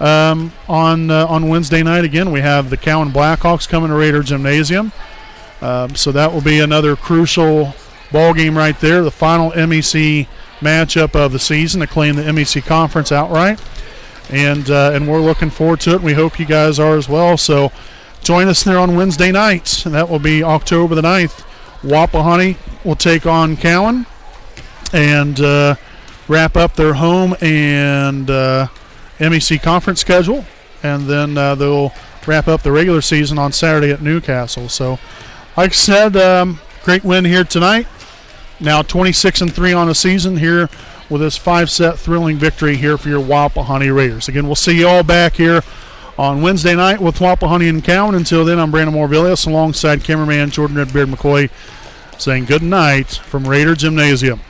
On Wednesday night, again, we have the Cowan Blackhawks coming to Raider Gymnasium. So that will be another crucial ball game right there, the final MEC matchup of the season to claim the MEC conference outright. And we're looking forward to it. We hope you guys are as well. So join us there on Wednesday nights, and that will be October the 9th. Wapahani will take on Cowan and wrap up their home and MEC conference schedule, and then they'll wrap up the regular season on Saturday at Newcastle. So, like I said, great win here tonight. Now 26-3 on the season here with this 5-set thrilling victory here for your Wapahani Raiders. Again, we'll see you all back here on Wednesday night with Wapahani and Cowan. Until then, I'm Brandon Morvillius alongside cameraman Jordan Redbeard McCoy saying good night from Raider Gymnasium.